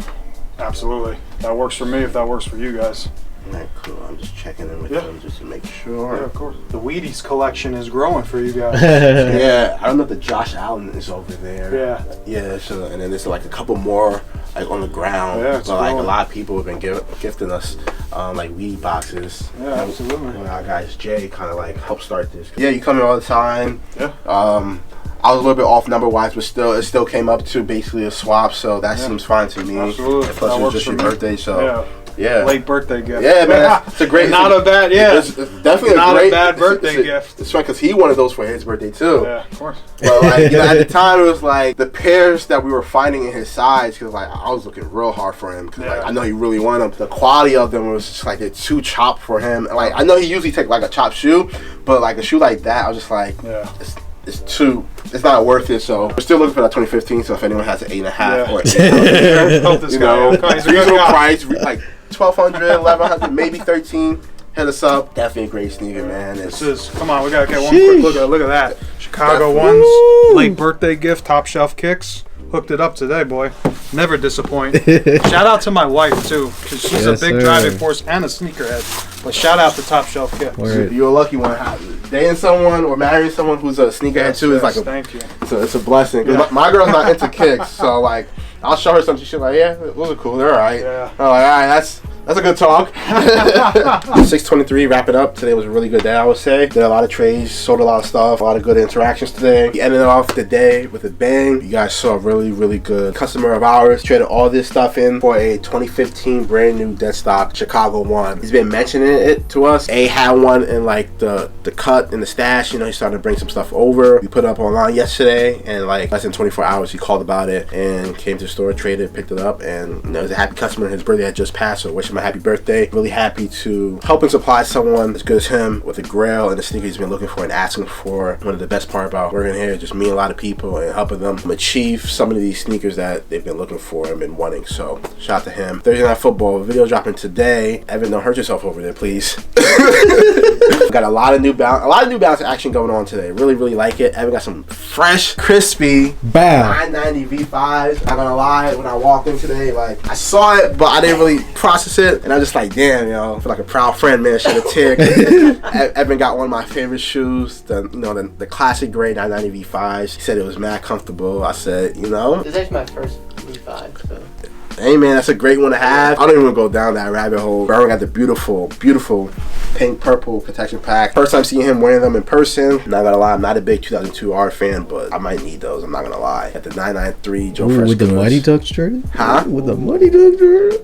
absolutely. That works for me if that works for you guys. Alright, cool. I'm just checking in with them just to make sure. Yeah, of course. The Wheaties collection is growing for you guys. Yeah, I don't know if the Josh Allen is over there. Yeah. Yeah, so, and then there's like a couple more like on the ground. Yeah, it's but like a growing. lot of people have been gifting us like weed boxes. Yeah, absolutely. One of our guys, Jay, kind of like helped start this. Yeah, you come in all the time. Yeah. I was a little bit off number wise, but it still came up to basically a swap, so that seems fine to me. Absolutely. And plus, That it was works just for your me. birthday, so yeah. Late birthday gift. Yeah, man, it's a great. Not a bad, yeah. It's definitely Not a great bad birthday gift. It's right because he wanted those for his birthday too. Yeah, of course. But like, you know, at the time, it was like the pairs that we were finding in his size, because like I was looking real hard for him, because like I know he really wanted them. The quality of them was just like they're too chopped for him. And, like I know he usually take like a chopped shoe, but like a shoe like that, I was just like, it's not worth it. So we're still looking for that 2015. So if anyone has an 8.5 or 8, Help this you guy know, out. He's a good reasonable guy. price, like 1,200, 1,100, maybe 13. Hit us up. Definitely a great sneaker, man. This is, come on, we gotta get one quick look at that. Chicago ones, late birthday gift, Top Shelf Kicks. Hooked it up today, boy. Never disappoint. Shout out to my wife too, because she's a big driving force and a sneakerhead. But shout out to Top Shelf Kicks. You're a lucky one. Dating someone or marrying someone who's a sneakerhead too is like a. Thank you. It's a blessing. 'Cause my girl's not into kicks, so like I'll show her something. She's like, yeah, those are cool. They're alright. Yeah. I'm like, alright, that's a good talk. 623, wrap it up. Today was a really good day, I would say. Did a lot of trades, sold a lot of stuff, a lot of good interactions today. We ended off the day with a bang. You guys saw a really, really good customer of ours. Traded all this stuff in for a 2015 brand new dead stock Chicago one. He's been mentioning it to us. A had one in like the cut in the stash. You know, he started to bring some stuff over. We put it up online yesterday, and like less than 24 hours, he called about it and came to the store, traded, picked it up, and you know, he's a happy customer. His birthday had just passed, so wish him a happy birthday. Really happy to help and supply someone as good as him with a Grail and the sneaker he's been looking for and asking for. One of the best part about working here, just meeting a lot of people and helping them achieve some of these sneakers that they've been looking for and been wanting. So shout out to him. Thursday Night Football video dropping today. Evan, don't hurt yourself over there, please. Got a lot of New Balance action going on today. Really, really like it. Evan got some fresh, crispy 990 V5s. Not gonna lie, when I walked in today, like I saw it, but I didn't really process it, and I just like, damn, you know, I feel like a proud friend, man. Should have ticked. Evan got one of my favorite shoes, the classic gray 990 V5s. He said it was mad comfortable. I said, you know, This is actually my first V5, so. hey man, that's a great one to have. I don't even go down that rabbit hole. Brown got the beautiful, beautiful pink purple protection pack. First time seeing him wearing them in person. Not gonna lie, I'm not a big 2002 R fan, but I might need those. I'm not gonna lie. Got the 993 Joe Fresh. With the Mighty Ducks shirt? Huh? With the Mighty Ducks shirt?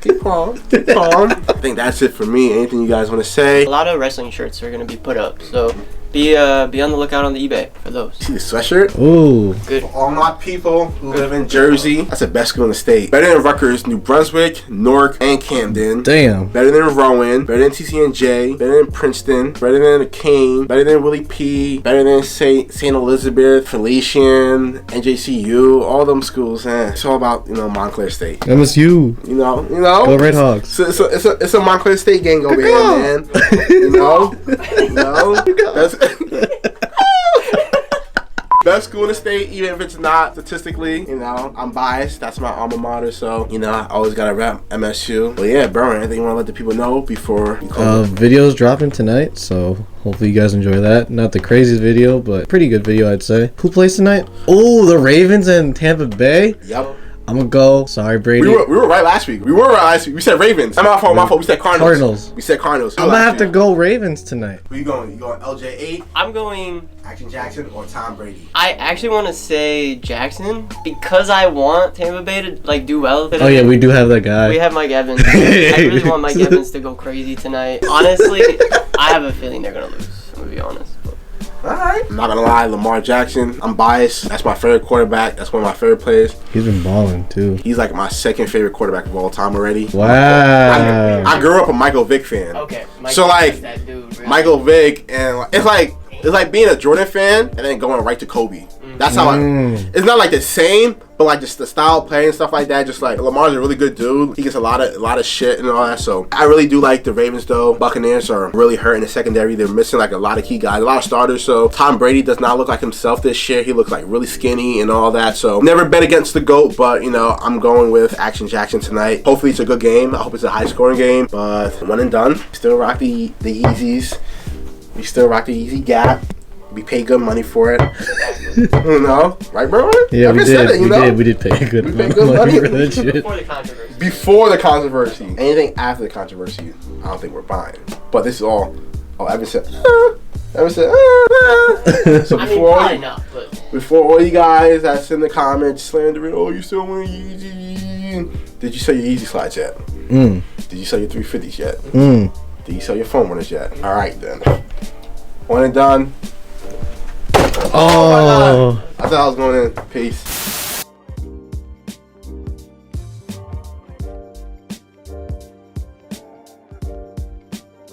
Keep on. Keep on. I think that's it for me. Anything you guys want to say? A lot of wrestling shirts are gonna be put up, so be on the lookout on the eBay for those. See the sweatshirt? Ooh. Good. For all my people who live in Jersey, that's the best school in the state. Better than Rutgers, New Brunswick, Newark, and Camden. Damn. Better than Rowan. Better than TCNJ. Better than Princeton. Better than Kane. Better than Willie P. Better than St. Elizabeth, Felician, NJCU. All them schools. It's all about, you know, Montclair State. MSU. You know. Go Red Hawks. So it's a Montclair State gang over here, man. You know. Best school in the state, even if it's not statistically. You know, I'm biased. That's my alma mater, so you know I always gotta rep MSU. But yeah, bro, anything you want to let the people know before you close? Video's dropping tonight, so hopefully you guys enjoy that. Not the craziest video, but pretty good video, I'd say. Who plays tonight? Oh, the Ravens and Tampa Bay. Yep. I'm gonna go. Sorry, Brady. We were right last week. We said Ravens. My fault. We said Cardinals. We said Cardinals. I'm gonna have to go Ravens tonight. Where you going? You going LJ8? I'm going Action Jackson or Tom Brady? I actually want to say Jackson because I want Tampa Bay to like do well. Oh yeah, we do have that guy. We have Mike Evans. I really want Mike Evans to go crazy tonight. Honestly, I have a feeling they're gonna lose. I'm gonna be honest. Alright. I'm not gonna lie, Lamar Jackson, I'm biased. That's my favorite quarterback. That's one of my favorite players. He's been balling too. He's like my second favorite quarterback of all time already. Wow. I grew up a Michael Vick fan. Okay. So like Michael Vick, and it's like being a Jordan fan and then going right to Kobe. That's how it's not like the same, but like just the style of play and stuff like that. Just like Lamar's a really good dude. He gets a lot of shit and all that. So I really do like the Ravens though. Buccaneers are really hurting the secondary. They're missing like a lot of key guys, a lot of starters. So Tom Brady does not look like himself this year. He looks like really skinny and all that. So never bet against the GOAT, but you know, I'm going with Action Jackson tonight. Hopefully it's a good game. I hope it's a high scoring game, but one and done. Still rock the Yeezys. We still rock the Yeezy Gap. We pay good money for it. You know? Right, bro? Yeah, we did. We did pay good money for that shit. Before the controversy. Anything after the controversy, I don't think we're buying. But this is all. Oh, Evan said. Evan said. So before all you guys that's in the comments slandering, oh, you still wearing Yeezy? Did you sell your Yeezy slides yet? Did you sell your 350s yet? Did you sell your foam runners yet? All right then. One and done. Oh. I thought I was going in. Peace.